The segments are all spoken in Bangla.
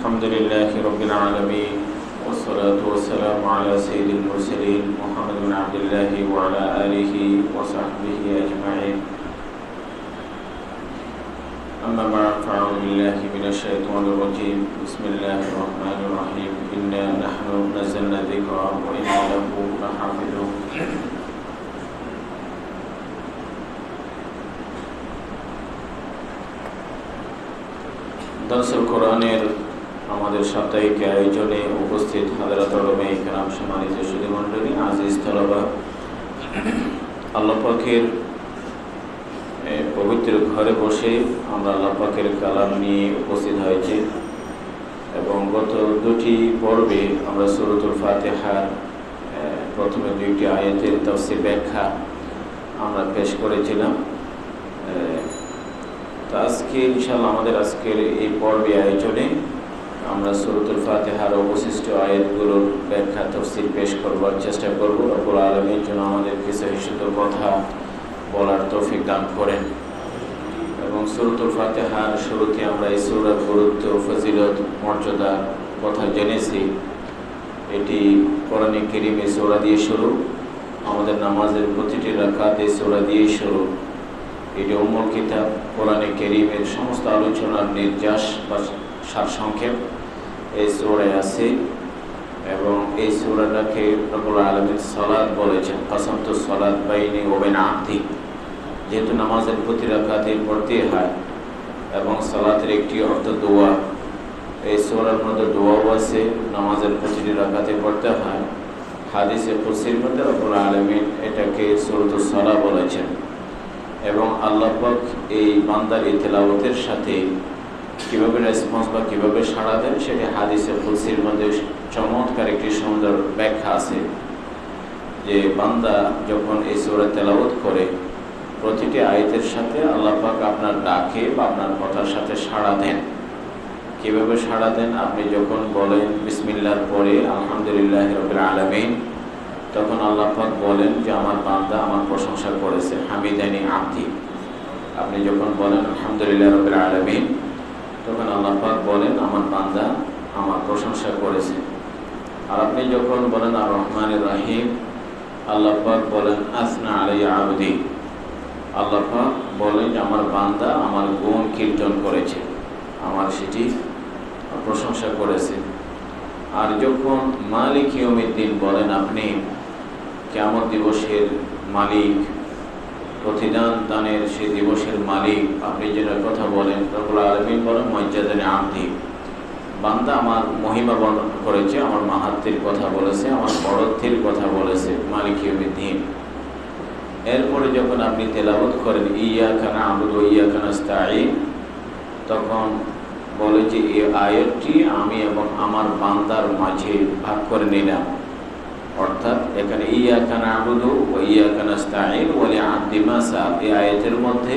الحمد لله رب العالمين والصلاة والسلام على سيد المرسلين محمد بن عبد الله وعلى آله وصحبه أجمعين أما بعد فأعوذ بالله من الشيطان الرجيم بسم الله الرحمن الرحيم إنا نحن نزلنا الذكر وإنا له لحافظون দরসুল কোরআনের আমাদের সাপ্তাহিক আয়োজনে উপস্থিত হাযরাত উলামায়ে কেরাম, সম্মানিত সুধীমণ্ডলী, আজিজ তলবা, আল্লাহ পাকের পবিত্র ঘরে বসে আমরা আল্লাহ পাকের কালাম নিয়ে উপস্থিত হয়েছি এবং গত দুটি পর্বে আমরা সূরাতুল ফাতিহার প্রথমে দুইটি আয়াতের তাফসীর ব্যাখ্যা আমরা পেশ করেছিলাম। তো আজকে ইনশাআল্লাহ আমাদের আজকের এই পর্বে আয়োজনে আমরা সূরাতুল ফাতিহার অবশিষ্ট আয়াতগুলোর ব্যাখ্যা তাফসীর পেশ করবার চেষ্টা করব। রব্বুল আলামিন যেন আমাদের কিছু হিসেব কথা বলার তৌফিক দান করেন। এবং সূরাতুল ফাতিহার শুরুতে আমরা এই সূরার গুরুত্ব, ফজিলত, মর্যাদার কথা জেনেছি। এটি কোরআনে কারীমে সূরা দিয়ে শুরু, আমাদের নামাজের প্রতিটি রাকাতে সূরা দিয়ে শুরু। এটি উম্মুল কিতাব, কোরআনে কারীমের সমস্ত আলোচনার নির্যাস বা সারসংক্ষেপ এই সূরায় আছে। এবং এই সূরাটাকে রব্বুল আলামিন সালাত বলেছেন, কাসামতু সালাত বাইনি ওয়া বাইনা আবদি, যেহেতু নামাজের প্রতি রাকাতে পড়তে হয় এবং সালাতের একটি অর্থ দোয়া। এই সূরার মধ্যে দোয়াও আছে, নামাজের প্রতিটি রাকাতে পড়তে হয়। হাদিসে কুদসির মধ্যে রব্বুল আলামিন এটাকে সূরাতুস সালাহ বলেছেন। এবং আল্লাহ পাক এই বান্দার এই তেলাওয়াতের সাথে কীভাবে রেসপন্স বা কীভাবে সাড়া দেন সেটি হাদিসে কুদসির মধ্যে চমৎকার একটি সুন্দর ব্যাখ্যা আছে, যে বান্দা যখন এই সূরা তেলাওয়াত করে প্রতিটি আয়াতের সাথে আল্লাহ পাক আপনার ডাকে বা আপনার কথার সাথে সাড়া দেন। কীভাবে সাড়া দেন? আপনি যখন বলেন বিসমিল্লাহর পরে আলহামদুলিল্লাহি রাব্বিল আলামিন, তখন আল্লাহ পাক বলেন যে আমার বান্দা আমার প্রশংসা করেছে, হামিদানি আবদি। আপনি যখন বলেন আলহামদুলিল্লাহ রাব্বিল আলামিন, তখন আল্লাহ পাক বলেন আমার বান্দা আমার প্রশংসা করেছে। আর আপনি যখন বলেন আর রহমানির রহিম, আল্লাহ পাক বলেন আসনা আলাইয়া আবদি। আল্লাহ পাক বলেন যে আমার বান্দা আমার গুণ কীর্তন করেছে, আমার সেটি প্রশংসা করেছে। আর যখন মালিক ইয়াউমিদ্দিন বলেন, আপনি কিয়ামত দিবসের মালিক, প্রতিদান দানের সেই দিবসের মালিক, আপনি যেটা কথা বলেন, রব্বুল আলামিন বলেন মর্যাদানে আবদি, বান্দা আমার মহিমা বর্ণনা করেছে, আমার মাহাত্ম্যের কথা বলেছে, আমার বড়ত্বের কথা বলেছে মালিক ইয়াউমিদ্দিন। এরপরে যখন আপনি তেলাওয়াত করেন ইয়াকা না'বুদু ওয়া ইয়াকা নাস্তাঈন, তখন বলে যে এই আয়াতটি আমি এবং আমার বান্দার মাঝে ভাগ করে নিলাম। অর্থাৎ এখানে ইয়াকা না'বুদু ওয়া ইয়াকা নাস্তাঈন ওয়া লি'আবদি মা সাআল, এই আয়াতের মধ্যে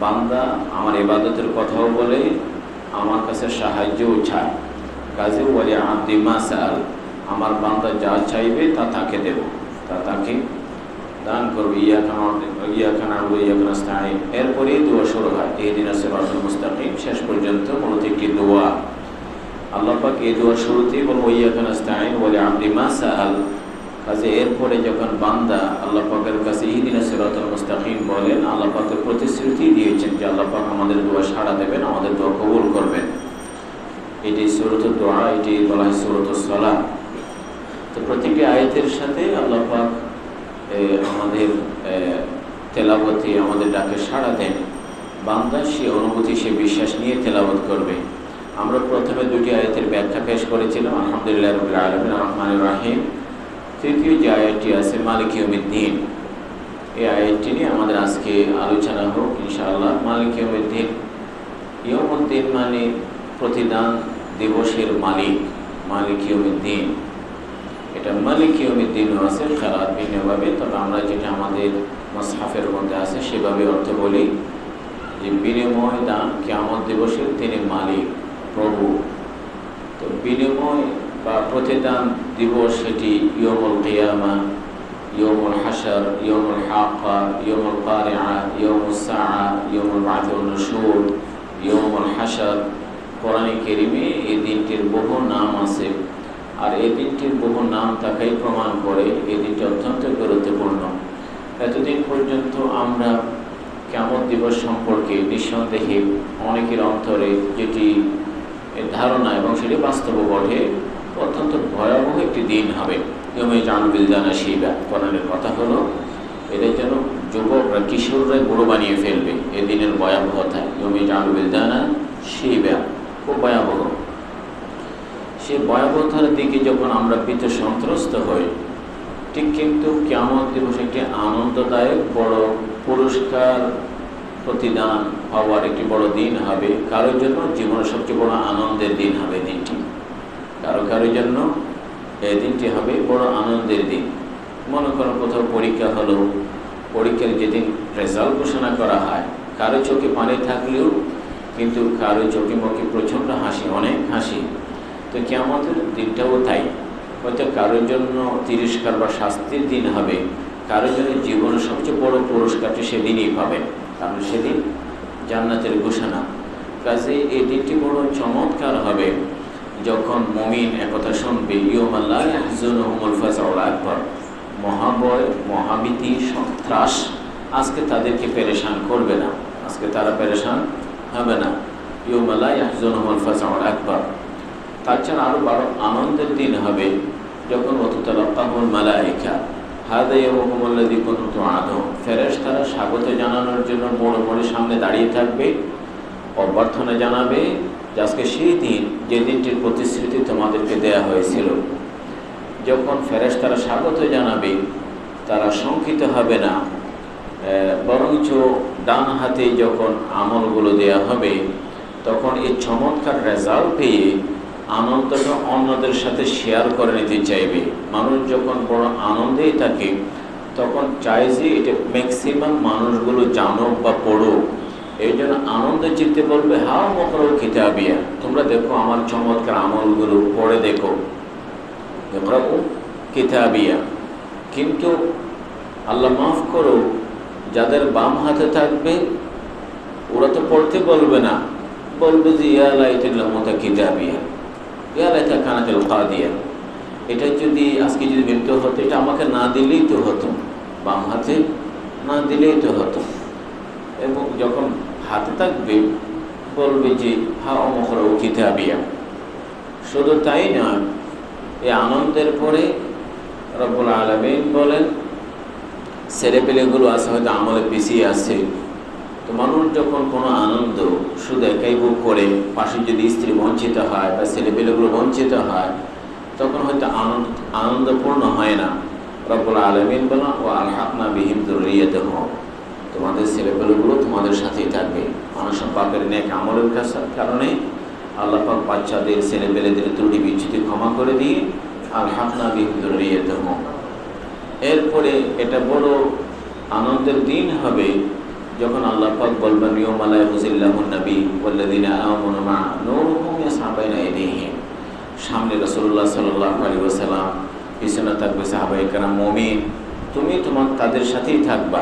বান্দা আমার ইবাদতের কথাও বলে, আমার কাছে সাহায্যও চায়। কাজে ওয়া লি'আবদি মা সাআল, আমার বান্দা যা চাইবে তা তাকে দেব, তা তাকে দান করবে। ইয়াকা না'বুদু ওয়া ইয়াকা নাস্তাঈন, এরপরে দোয়া শুরু হয় ইহদিনাস সিরাতাল মুস্তাকিম, শেষ পর্যন্ত মূলত একটি দোয়া। আল্লাহ পাক এই দোয়ার শুরুতেই বলেন ওয়া ইয়াকা নাস্তাঈন ওয়া লি'আবদি মা সাআল। কাজে এরপরে যখন বান্দা আল্লাহ পাকের কাছে ইহদিনাস সিরাতাল মুস্তাকিম বলেন, আল্লাহ পাক প্রতিশ্রুতি দিয়েছেন যে আল্লাহ পাক আমাদের দোয়া সাড়া দেবেন, আমাদের দোয়া কবুল করবেন। এটি সূরাতুদ দোয়া, এটি বলা হয় সূরাতুস সালাহ। তো প্রতিটি আয়াতের সাথে আল্লাহ পাক আমাদের তেলাওয়াতে আমাদের ডাকে সাড়া দেন। বান্দা সে অনুভূতি, সে বিশ্বাস নিয়ে তেলাওয়াত করবে। আমরা প্রথমে দুটি আয়াতের ব্যাখ্যা পেশ করেছিলাম, আলহামদুলিল্লাহ রাব্বিল আলামিন আর রহমানির রহিম। তৃতীয় যে আয়াতটি আছে মালিক ইয়াউমিদ্দিন, এই আয়াতটি নিয়ে আমাদের আজকে আলোচনা হোক ইনশাআল্লাহ। মালিক ইয়াউমিদ্দিন, ইয়াউমুদ্দিন মানে প্রতিদান দিবসের মালিক, মালিক ইয়াউমিদ্দিন। এটা মালিক ইয়াউমিদ্দিন আছে খেরাত ভিন্নভাবে, তবে আমরা যেটা আমাদের মুসহাফের মধ্যে আছে সেভাবে অর্থ বলি যে বিনিময় দান কিয়ামত দিবসের তিনি মালিক, প্রভু। তো বিনিময় বা প্রতিদান দিবস সেটি ইয়াউমুল কিয়ামা, ইয়াউমুল হাশর, ইয়াউমুল হাক্কা, ইয়াউমুল কারিআ, ইয়াউমুস সাআ, ইয়াউমুল বা'থ ওয়ান নুশুর, ইয়াউমুল হাশর, কোরআনে কারিমে এই দিনটির বহু নাম আছে, আর এই দিনটির বহু নাম থাকাই প্রমাণ করে এই দিনটি অত্যন্ত গুরুত্বপূর্ণ। এতদিন পর্যন্ত আমরা কিয়ামত দিবস সম্পর্কে নিঃসন্দেহে অনেকের অন্তরে যেটি ধারণা এবং সেটি বাস্তব বটে, অত্যন্ত ভয়াবহ একটি দিন হবে। ইয়ৌমে জানুবিল জানা শিবা, কোরআনের কথা হলো এটা যেন যুবকরা কিশোররা বুড়ো বানিয়ে ফেলবে এই দিনের ভয়াবহতা। ইয়ৌমে জানুবিল জানা শিবা, খুব ভয়াবহ। সে ভয়াবহতার দিকে যখন আমরা ভীত সন্ত্রস্ত হই, ঠিক কিন্তু কিয়ামত দিবস একটি আনন্দদায়ক বড় পুরস্কার প্রতিদান হওয়ার একটি বড় দিন হবে। কারোর জন্য জীবনের সবচেয়ে বড় আনন্দের দিন হবে দিনটি, কারোর জন্য এই দিনটি হবে বড় আনন্দের দিন। মনে করো কোথাও পরীক্ষা হলো, পরীক্ষার যেদিন রেজাল্ট ঘোষণা করা হয়, কারো চোখে পানি থাকলেও কিন্তু কারো চোখে মুখে প্রচণ্ড হাসি, অনেক হাসি। তো কিয়ামতের দিনটাও তাই, হয়তো কারোর জন্য তিরস্কার বা শাস্তির দিন হবে, কারোর জন্য জীবনের সবচেয়ে বড় পুরস্কারটি সেদিনই পাবেন, কারণ সেদিন জান্নাতের ঘোষণা। কাজে এই দিনটি বড় চমৎকার হবে যখন মুমিন একথা শুনবে, ইয়ৌমা লা ইয়াহজুনুহুমুল ফাজাউল আকবার, মহাভয়, মহাভীতি, সন্ত্রাস আজকে তাদেরকে পেরেশান করবে না, আজকে তারা পেরেশান হবে না। ইয়ৌমা লা ইয়াহজুনুহুমুল ফাজাউল আকবার। তাছাড়া আরও বড় আনন্দের দিন হবে যখন ওয়াতালাক্কাহুল মালায়েকা হাযা ইয়াওমুকুমুল্লাযী কুনতুম তুআদুন, ফেরেশতারা স্বাগত জানানোর জন্য মোড়ে মোড়ে সামনে দাঁড়িয়ে থাকবে, অভ্যর্থনা জানাবে যে আজকে সেই দিন যে দিনটির প্রতিশ্রুতি তোমাদেরকে দেয়া হয়েছিল। যখন ফেরেশতারা স্বাগত জানাবে, তারা শঙ্কিত হবে না, বরঞ্চ ডান হাতে যখন আমলগুলো দেয়া হবে, তখন এই চমৎকার রেজাল্ট পেয়ে আনন্দটা অন্যদের সাথে শেয়ার করে নিতে চাইবে। মানুষ যখন বড় আনন্দেই থাকে, তখন চাই যে এটা ম্যাক্সিমাম মানুষগুলো জানুক বা পড়ুক। এই জন্য আনন্দ চিত্তে বলবে, হাও মকরু কিতাবিয়া, তোমরা দেখো আমার চমৎকার আমলগুলো, পড়ে দেখো, ইকরাউ কিতাবিয়া। কিন্তু আল্লাহ মাফ করো, যাদের বাম হাতে থাকবে ওরা তো পড়তে বলবে না, বলবে যে ইয়া লাইতানি লাম আকুতা কিতাবিয়া, ইয়া লাইতা কানাতিল কাদিয়া, এটা যদি আজকে যদি মৃত্যু হতো, এটা আমাকে না দিলেই তো হতো, বাম হাতে না দিলেই তো হতো। এবং যখন হাতে থাকবে বলবে যে হাও মকরু কিতাবিয়া। শুধু তাই নয়, এই আনন্দের পরে রব্বুল আলামিন বলেন, ছেলেপেলেগুলো আছে হয়তো আমলে পিছিয়ে আছে, তো মানুষ যখন কোনো আনন্দ শুধু একাই ভোগ করে, পাশে যদি স্ত্রী বঞ্চিত হয় বা ছেলেপেলেগুলো বঞ্চিত হয়, তখন হয়তো আনন্দপূর্ণ হয় না। রব্বুল আলামিন বলেন, ও আলহাকনা বিহিম যুররিয়াতাহুম, তোমাদের ছেলেপেলেগুলো তোমাদের সাথেই থাকবে। মানুষের পাপের নেক আমলের কারণে আল্লাহ পাক বাচ্চাদের ছেলেপেলেদের ত্রুটি বিচ্যুতি ক্ষমা করে দিয়ে আলহাকনা বিহিম যুররিয়াতাহুম। এরপরে এটা বড় আনন্দের দিন হবে যখন আল্লাহ পাক বলবেন, ইয়ৌমা লা ইউযিল্লাহুন নবী ওয়াল্লাযীনা আমানু মা নূরুহুম ইয়াসআ বাইনা আইদিহিম। সামনে রাসূলুল্লাহ সাল্লাল্লাহু আলাইহি ওয়াসাল্লাম, পিছনে থাকবে সাহাবায়ে কেরাম, মুমিন, তুমি তাদের সাথেই থাকবা,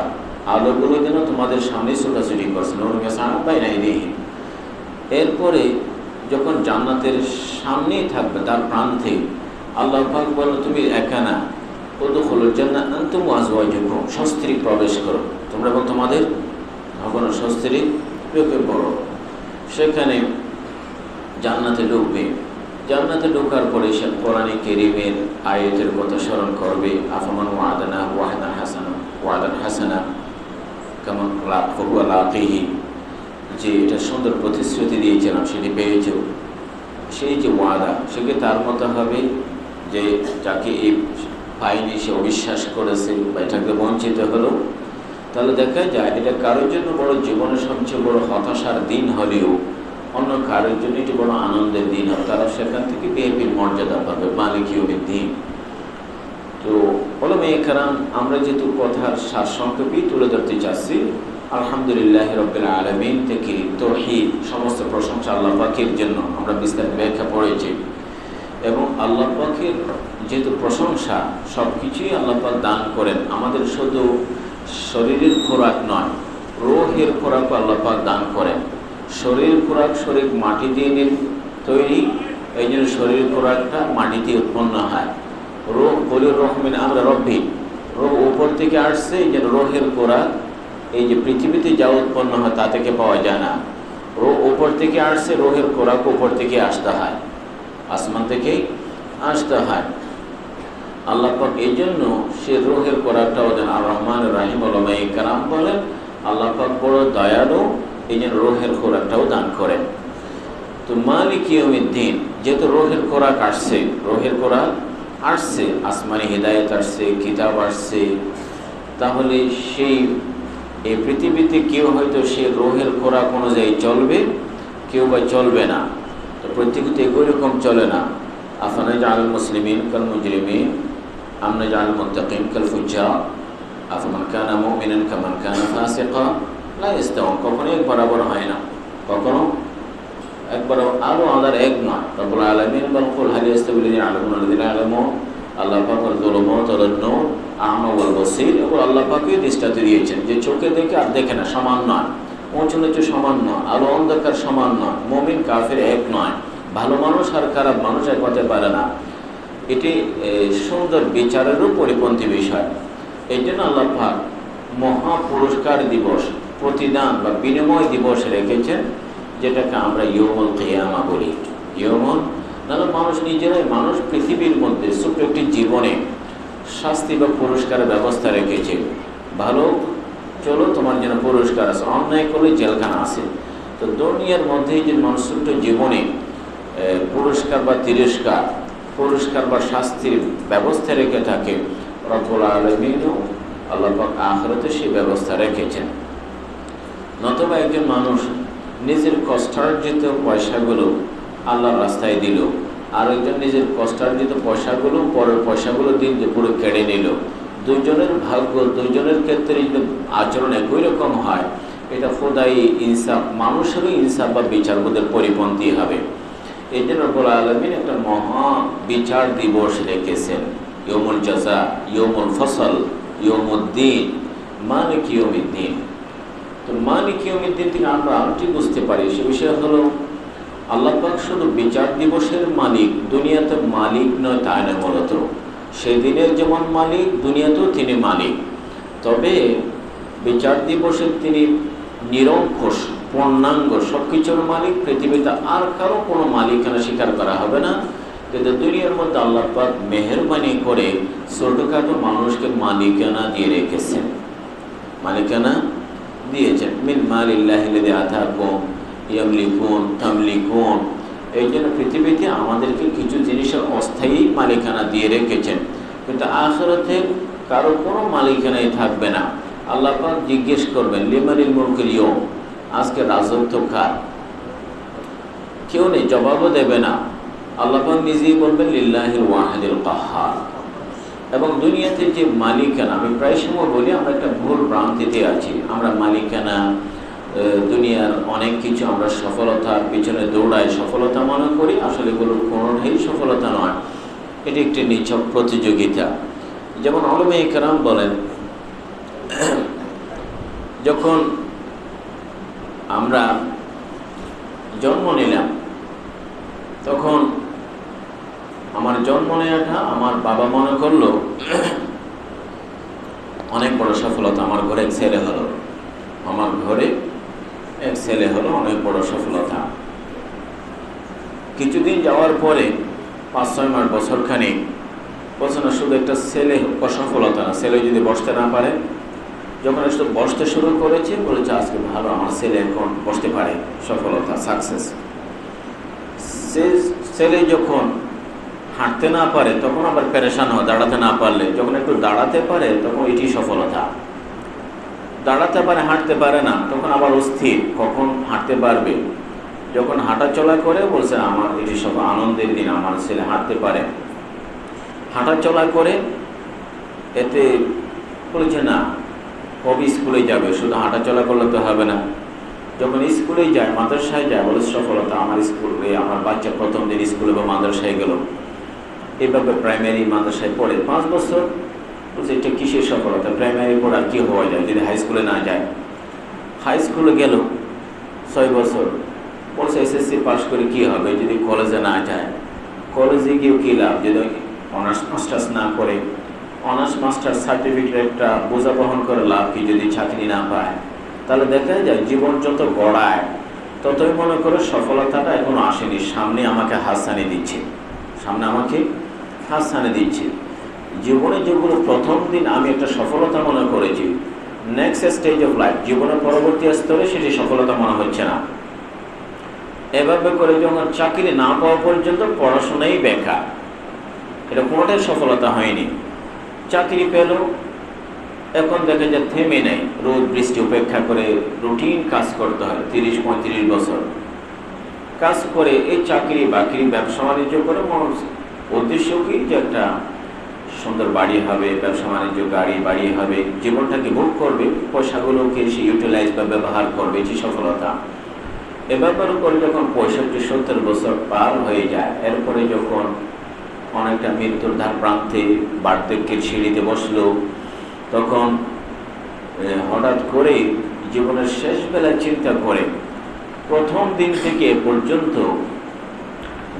আলোগুলো যেন তোমাদের সামনে ছোটাছুটি করছে, নূরুহুম ইয়াসআ বাইনা আইদিহিম। এরপরে যখন জান্নাতের সামনেই থাকবে, তার প্রান্তে, আল্লাহ পাক বলল, তুমি একা না, উদখুলুল জান্নাহ আনতুম ওয়া আজওয়াজুকুম, স্ত্রী প্রবেশ করো, তোমরা এবং তোমাদের কোনো স্ত্রী ঢুকে পড়ো। সেখানে জান্নাতে ঢুকবে, জান্নাতে ঢোকার পরে সে কোরআনে কারীমের আয়াতের কথা স্মরণ করবে, আফামান ওয়াদানা ওয়াদান হাসানা কামান হুয়া লাকিহি, যে এটা সুন্দর প্রতিশ্রুতি দিয়েছিলাম সেটি পেয়েছ, সেই যে ওয়াদা সেকে তার মতো হবে যে যাকে এই পায়নি, সে অবিশ্বাস করেছে বা এটাকে বঞ্চিত হলো। তাহলে দেখা যায় এটা কারোর জন্য বড় জীবনের সবচেয়ে বড় হতাশার দিন হলেও অন্য কারোর জন্য এটি বড় আনন্দের দিন হবে, তারা সেখান থেকে বিএপির মর্যাদা পাবে, মালিক ইয়াউমিদ্দিন। তো উলামায়ে কেরাম, আমরা যেহেতু কথার সারসংক্ষেপই তুলে ধরতে চাচ্ছি, আলহামদুলিল্লাহ রাব্বিল আলামিন থেকে তাওহীদ, সমস্ত প্রশংসা আল্লাহ পাকের জন্য, আমরা বিস্তারিত ব্যাখ্যা পড়েছি। এবং আল্লাহ পাকের যেহেতু প্রশংসা, সব কিছুই আল্লাহ পাক দান করেন, আমাদের শুধু শরীরের খোরাক নয়, রূহের খোরাকও আল্লাহ পাক দান করেন। শরীর খোরাক শরীর মাটি দিয়ে তৈরি, এই জন্য শরীর খোরাকটা মাটি দিয়ে উৎপন্ন হয়। রোহ বলি রহমিন আমরা রব্বি, রোহ উপর থেকে আসছে, এই জন্য রোহের খোরাক এই যে পৃথিবীতে যা উৎপন্ন হয় তা থেকে পাওয়া যায় না। রোহ উপর থেকে আসছে, রোহের খোরাক উপর থেকে আসতে হয়, আসমান থেকেই আসতে হয়। আল্লাহ পাক এই জন্য সে রোহের খোরাকটাও দেন। আর রহমান রাহিম ওলামায়ে কেরাম বলেন আল্লাহ পাক বড় দয়ালু, এই জন্য রোহের খোরাকটাও দান করেন। তো মালিক ইয়াউমিদ্দিন, যেহেতু রোহের খোরাক আসছে, রোহের খোরাক আসছে, আসমানি হিদায়ত আসছে, কিতাব আসছে, তাহলে সেই এই পৃথিবীতে কেউ হয়তো সে রোহের খোরাক অনুযায়ী চলবে, কেউ বা চলবে না। তো প্রত্যেকে একই রকম চলে না। আফানা জাআলুল মুসলিমিন কাল মুজরিমিন আম নাজআলুল মুত্তাকিন কাল ফুজ্জার আফামান কানা মুমিনান কামান কানা ফাসিকা লা ইস্তাওয়ান। কখনো এক বরাবর হয় না, কখনো একবার আরও আমাদের এক নয়। রব্বুল আলামিন বলেন কুল হাল ইয়াস্তাবিল লাযিনা ইয়ালামুনা ওয়াল্লাযিনা লা ইয়ালামুন। আল্লাহ পাক বলেন যুলুমাত ওয়াল নূর আ'মা ওয়াল বসীর। এবং আল্লাহ পাকই দৃষ্টান্ত দিয়েছেন যে চোখে দেখে আর দেখে না, সমান নয়। উঁচু নিচু সমান নয়, আলো অন্ধকার সমান নয়, মুমিন কাফের এক নয়, ভালো মানুষ আর খারাপ মানুষ এক হতে পারে না। এটি সুন্দর বিচারেরও পরিপন্থী বিষয়। এই জন্য আল্লাহ পাক মহা পুরস্কার দিবস, প্রতিদান বা বিনিময় দিবস রেখেছেন, যেটাকে আমরা ইয়ৌমুল কিয়ামা বলি। ইয়ৌমুল নাহলে মানুষ নিজেরাই, মানুষ পৃথিবীর মধ্যে ছোট্ট একটি জীবনে শাস্তি বা পুরস্কারের ব্যবস্থা রেখেছে। ভালো চলো তোমার জন্য পুরস্কার আছে, অন্যায় করলে জেলখানা আছে। তো দুনিয়ার মধ্যেই যে মানুষ ছোট্ট জীবনে পুরস্কার বা তিরস্কার, পুরস্কার বা শাস্তির ব্যবস্থা রেখে থাকে, রব্বুল আলামিনও আল্লাহ পাক আখিরাতে সেই ব্যবস্থা রেখেছেন। নতুবা একজন মানুষ নিজের কষ্টার্জিত পয়সাগুলো আল্লাহর রাস্তায় দিল, আর একজন নিজের কষ্টার্জিত পয়সাগুলো পরের পয়সাগুলো দিন যে পুরো কেড়ে নিল। দুইজনের ভাগ্য, দুইজনের ক্ষেত্রে আচরণ একই রকম হয়, এটা খোদাই ইনসাফ, মানুষেরও ইনসাফ বা বিচারবোধের পরিপন্থী হবে। এই জন্য রব্বুল আলামিন একটা মহা বিচার দিবস রেখেছেন, ইয়ৌমুল জাযা, ইয়ৌমুল ফসল, ইয়ৌমুদ্দিন, মালিক ইয়ৌমিদ্দিন। তো মালিক ইয়ৌমিদ্দিন থেকে আমরা আরেকটি বুঝতে পারি, সে বিষয় হলো আল্লাহ পাক শুধু বিচার দিবসের মালিক, দুনিয়াতে মালিক নয় তাই নয়। মূলত সেই দিনের যেমন মালিক, দুনিয়াতেও তিনি মালিক। তবে বিচার দিবসের তিনি নিরঙ্কুশ, পূর্ণাঙ্গ সব কিছুর মালিক। পৃথিবীতে আর কারো কোনো মালিকানা স্বীকার করা হবে না। কিন্তু দুনিয়ার মধ্যে আল্লাহ পাক মেহেরবানি করে ছোটখাটো মানুষকে মালিকানা দিয়ে রেখেছেন, মালিকানা দিয়েছেন। মিন মালিল্লাহিল্লাযী আতাকুম ইয়ামলিকুন তামলিকুন। এই জন্য পৃথিবীতে আমাদেরকে কিছু জিনিসের অস্থায়ী মালিকানা দিয়ে রেখেছেন, কিন্তু আখিরাতে কারো কোনো মালিকানাই থাকবে না। আল্লাহ পাক জিজ্ঞেস করবেন লিমানিল মুলকুল ইয়াওম, আজকে রাজত্ব কার? কেউ নেই, জবাবও দেবে না। আল্লাহ পাক নিজেই বলবেন লিল্লাহিল ওয়াহিদিল কাহ্হার। এবং দুনিয়াতে যে মালিকানা, আমি প্রায় সময় বলি আমরা একটা ভুল ভ্রান্তিতে আছি। আমরা মালিকানা, দুনিয়ার অনেক কিছু আমরা সফলতার পিছনে দৌড়াই, সফলতা মনে করি। আসলে এগুলোর কোনোটাই সফলতা নয়, এটি একটি নিছক প্রতিযোগিতা। যেমন উলামায়ে কেরাম বলেন, যখন আমরা জন্ম নিলাম, তখন আমার জন্ম নেওয়াটা আমার বাবা মনে করলো অনেক বড় সফলতা। আমার ঘরে এক ছেলে হলো, আমার ঘরে এক ছেলে হলো, অনেক বড় সফলতা। কিছুদিন যাওয়ার পরে 5-6 মাস, বছরখানেক বলছে না শুধু একটা ছেলে অসফলতা না, ছেলে যদি বসতে না পারে। যখন একটু বসতে শুরু করেছে, বলেছে আজকে ভালো, আমার ছেলে এখন বসতে পারে, সফলতা, সাকসেস। সে ছেলে যখন হাঁটতে না পারে তখন আবার পেরেশান হয়, দাঁড়াতে না পারলে। যখন একটু দাঁড়াতে পারে তখন এটি সফলতা। দাঁড়াতে পারে, হাঁটতে পারে না, তখন আবার অস্থির, কখন হাঁটতে পারবে। যখন হাঁটা চলা করে বলছে আমার এটি সব আনন্দের দিন, আমার ছেলে হাঁটতে পারে। হাঁটা চলা করে এতে বলছে না কবে স্কুলে যাবে, শুধু হাঁটা চলা করলে তো হবে না। যখন স্কুলে যায়, মাদ্রাসায় যায়, বলে সফলতা, আমার স্কুলে আমার বাচ্চা প্রথম দিন স্কুলে বা মাদ্রাসায় গেল। এইভাবে প্রাইমারি মাদ্রাসায় পড়ে 5 বছর, বলছে এটা কিসের সফলতা? প্রাইমারি পড়ে আর কী হওয়া যায় যদি হাই স্কুলে না যায়? হাই স্কুলে গেল, 6 বছর বলছে এসএসসি পাস করে কি হবে যদি কলেজে না যায়, কলেজে গিয়েও কী লাভ যদি অনার্স মাস্টার্স না করে, অনার্স মাস্টার্স সার্টিফিকেটটা বোঝা বহন করে লাভ কি যদি চাকরি না পায়। তাহলে দেখা যায় জীবন যত গড়ায় ততই মনে করে সফলতাটা এখনো আসেনি, সামনে আমাকে হাতছানি দিচ্ছে, সামনে আমাকে হাতছানি দিচ্ছে। জীবনে যেগুলো প্রথম দিন আমি একটা সফলতা মনে করেছি, নেক্সট স্টেজ অফ লাইফ জীবনের পরবর্তী স্তরে সেটি সফলতা মনে হচ্ছে না। এভাবে করে যখন চাকরি না পাওয়া পর্যন্ত পড়াশোনাই বেকার, এটা কোনোটাই সফলতা হয়নি। চাকরি পেল, এখন দেখা যায় থেমে নেই, রোদ বৃষ্টি উপেক্ষা করে রুটিন কাজ করতে হয় 30-35 বছর কাজ করে এই চাকরি বাকরি ব্যবসা বাণিজ্য করে মানুষ উদ্দেশ্য কি যে একটা সুন্দর বাড়ি হবে, ব্যবসা বাণিজ্য গাড়ি বাড়ি হবে, জীবনটাকে ভোগ করবে, পয়সাগুলোকে সে ইউটিলাইজ বা ব্যবহার করবে, এটি সফলতা। এ ব্যাপার করে যখন 65-70 বছর পার হয়ে যায়, এরপরে যখন অনেকটা মৃত্যুর ধার প্রান্তে বার্ধক্যের সিঁড়িতে বসলো, তখন হঠাৎ করে জীবনের শেষ বেলায় চিন্তা করে প্রথম দিন থেকে এ পর্যন্ত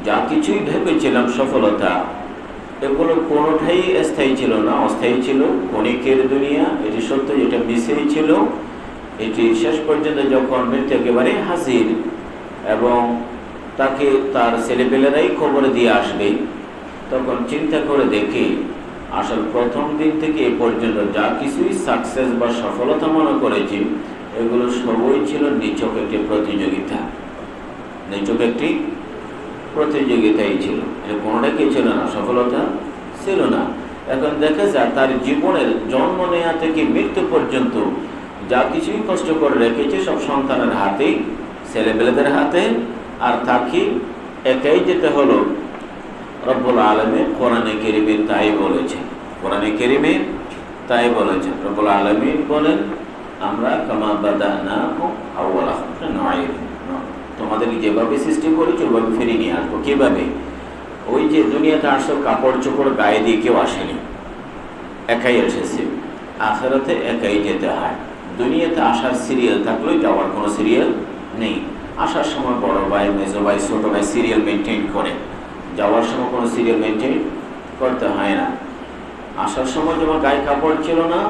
যা কিছুই ভেবেছিলাম সফলতা, এগুলো কোনোটাই স্থায়ী ছিল না, অস্থায়ী ছিল, ক্ষণিকের দুনিয়া। এটি সত্য, যেটা মিশেই ছিল, এটি শেষ পর্যন্ত যখন মৃত্যু একেবারে হাজির এবং তাকে তার ছেলেপেলেরাই খবরে দিয়ে আসবে, তখন চিন্তা করে দেখি আসল প্রথম দিন থেকে এ পর্যন্ত যা কিছুই সাকসেস বা সফলতা মনে করেছি, এগুলো সবই ছিল নিছক একটি প্রতিযোগিতা, নিছক একটি প্রতিযোগিতাই ছিল, এর কোনোটা কি ছিল না, সফলতা ছিল না। এখন দেখা যায় তার জীবনের জন্ম নেওয়া থেকে মৃত্যু পর্যন্ত যা কিছুই কষ্ট করে রেখেছে সব সন্তানের হাতেই, ছেলেপেলেদের হাতে, আর তাকে একাই যেতে হলো। রব্বুল আলামিন কোরআনে কারীমে তাই বলেছেন, কোরআনে কারীমে তাই বলেছেন। রব্বুল আলামিন বলেন, আমরা কামা বাদানাকুম আউয়ালা খালকিন নুঈদ, তোমাদের যেভাবে সৃষ্টি করেছি ওইভাবে ফিরিয়ে নিয়ে আসবো। কীভাবে? ওই যে দুনিয়াতে আসো কাপড় চোপড় গায়ে দিয়ে কেউ আসেনি, একাই এসেছে, আখিরাতে একাই যেতে হয়। দুনিয়াতে আসার সিরিয়াল থাকলেও যাওয়ার কোনো সিরিয়াল নেই। আসার সময় বড় ভাই, মেজো ভাই, ছোট ভাই সিরিয়াল মেনটেন করে, যাওয়ার সময় কোনো সিরিয়াল মেনটেন করতে হয় না। আসার সময় যেমন গায়ে কাপড় ছিল না,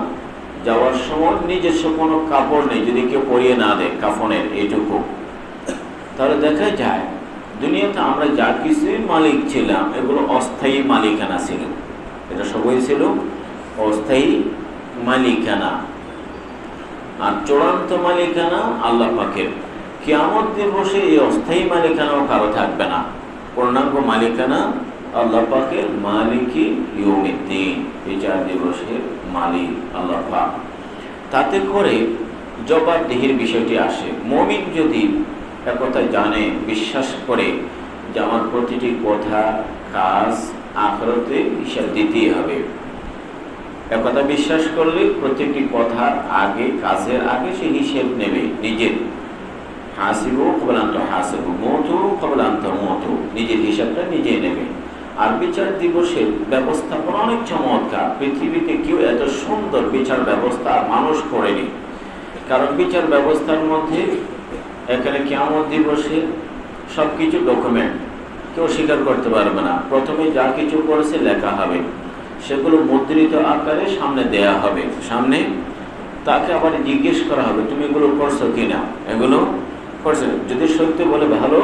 যাওয়ার সময় নিজস্ব কোনো কাপড় নেই, যদি কেউ পরিয়ে না দেয় কাফনের এইটুকু। তাহলে দেখা যায় দুনিয়াতে আমরা যা কিছুই মালিক ছিলাম এগুলো অস্থায়ী মালিকানা ছিল, এটা সবই ছিল অস্থায়ী মালিকানা। আর চূড়ান্ত মালিকানা আল্লাহ পাকের। কিয়ামত দিবসে এই অস্থায়ী মালিকানাও কারো থাকবে না, পূর্ণাঙ্গ মালিকানা আল্লাহ পাকের, মালিকি ইয়াউমিদ্দিন, বিচার দিবসের মালিক আল্লাহ পাক। তাতে করে জবাবদিহির বিষয়টি আসে। মুমিন যদি একথা জানে, বিশ্বাস করে যে আমার প্রতিটি কথা কাজ আখিরাতে হিসাব দিতেই হবে, একথা বিশ্বাস করলে প্রত্যেকটি কথার আগে, কাজের আগে সে হিসেব নেবে নিজের। হাসিবু ক্বাবলা আন তুহাসিবু, মুতু ক্বাবলা আন তামুতু, নিজের হিসাবটা নিজেই নেবে। আর বিচার দিবসের ব্যবস্থাপনা অনেক চমৎকার, পৃথিবীতে কেউ এত সুন্দর বিচার ব্যবস্থা মানুষ করেনি। কারণ বিচার ব্যবস্থার মধ্যে এখানে কিয়ামত দিবসে সব কিছু ডকুমেন্ট, কেউ স্বীকার করতে পারবে না। প্রথমে যা কিছু করেছে লেখা হবে, সেগুলো মুদ্রিত আকারে সামনে দেয়া হবে, সামনে তাকে আবার জিজ্ঞেস করা হবে তুমি এগুলো করছো কিনা, এগুলো করছো। যদি সত্যি বলে ভালো,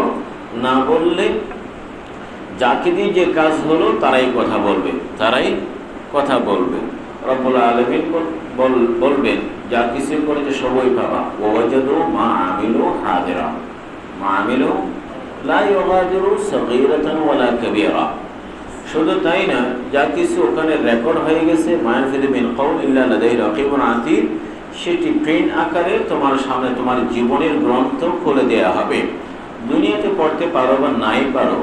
না বললে যাকে দিয়ে যে কাজ হলো তারাই কথা বলবে, তারাই কথা বলবে। রব্বুল আলামিন বলবেন যা কিছু করেছে সবই পাবা। ওয়াজাদু মা আমিলু হাদিরা, মা আমিলু লা ইউগাদিরু সাগীরাতান ওয়ালা কাবীরা। শুধু তাই না, যা কিছু ওখানে রেকর্ড হয়ে গেছে, মা ইয়ালফিযু মিন কাওলিন ইল্লা লাদাইহি রাকীবুন আতীদ, সেটি প্রিন্ট আকারে তোমার সামনে তোমার জীবনের গ্রন্থ খুলে দেয়া হবে। দুনিয়াতে পড়তে পারো বা নাই পারো,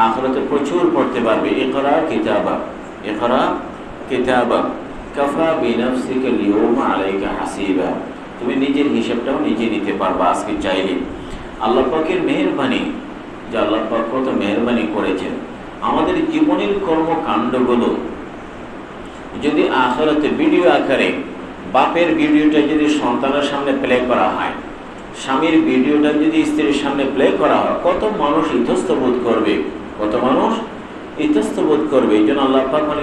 আখিরাতে প্রচুর পড়তে পারবে। ইকরা কিতাবা, ইকরা কিতাবা কাফা বিনাফসিকা আল-ইয়াওমা আলাইকা হাসিবা, তুমি নিজের হিসাবটাও নিজে নিতে পারবা আজকে চাইলে। আল্লাহ পাকের মেহেরবানি, যে আল্লাহ পাক কত মেহেরবানি করেছেন। আমাদের জীবনের কর্মকাণ্ডগুলো যদি আখিরাতে ভিডিও আকারে, বাপের ভিডিওটা যদি সন্তানের সামনে প্লে করা হয়, স্বামীর ভিডিওটা যদি স্ত্রীর সামনে প্লে করা হয়, কত মানুষ ইতস্তবোধ করবে, কত মানুষ ইতস্তবোধ করবে। এই জন্য আল্লাহ পাক মানে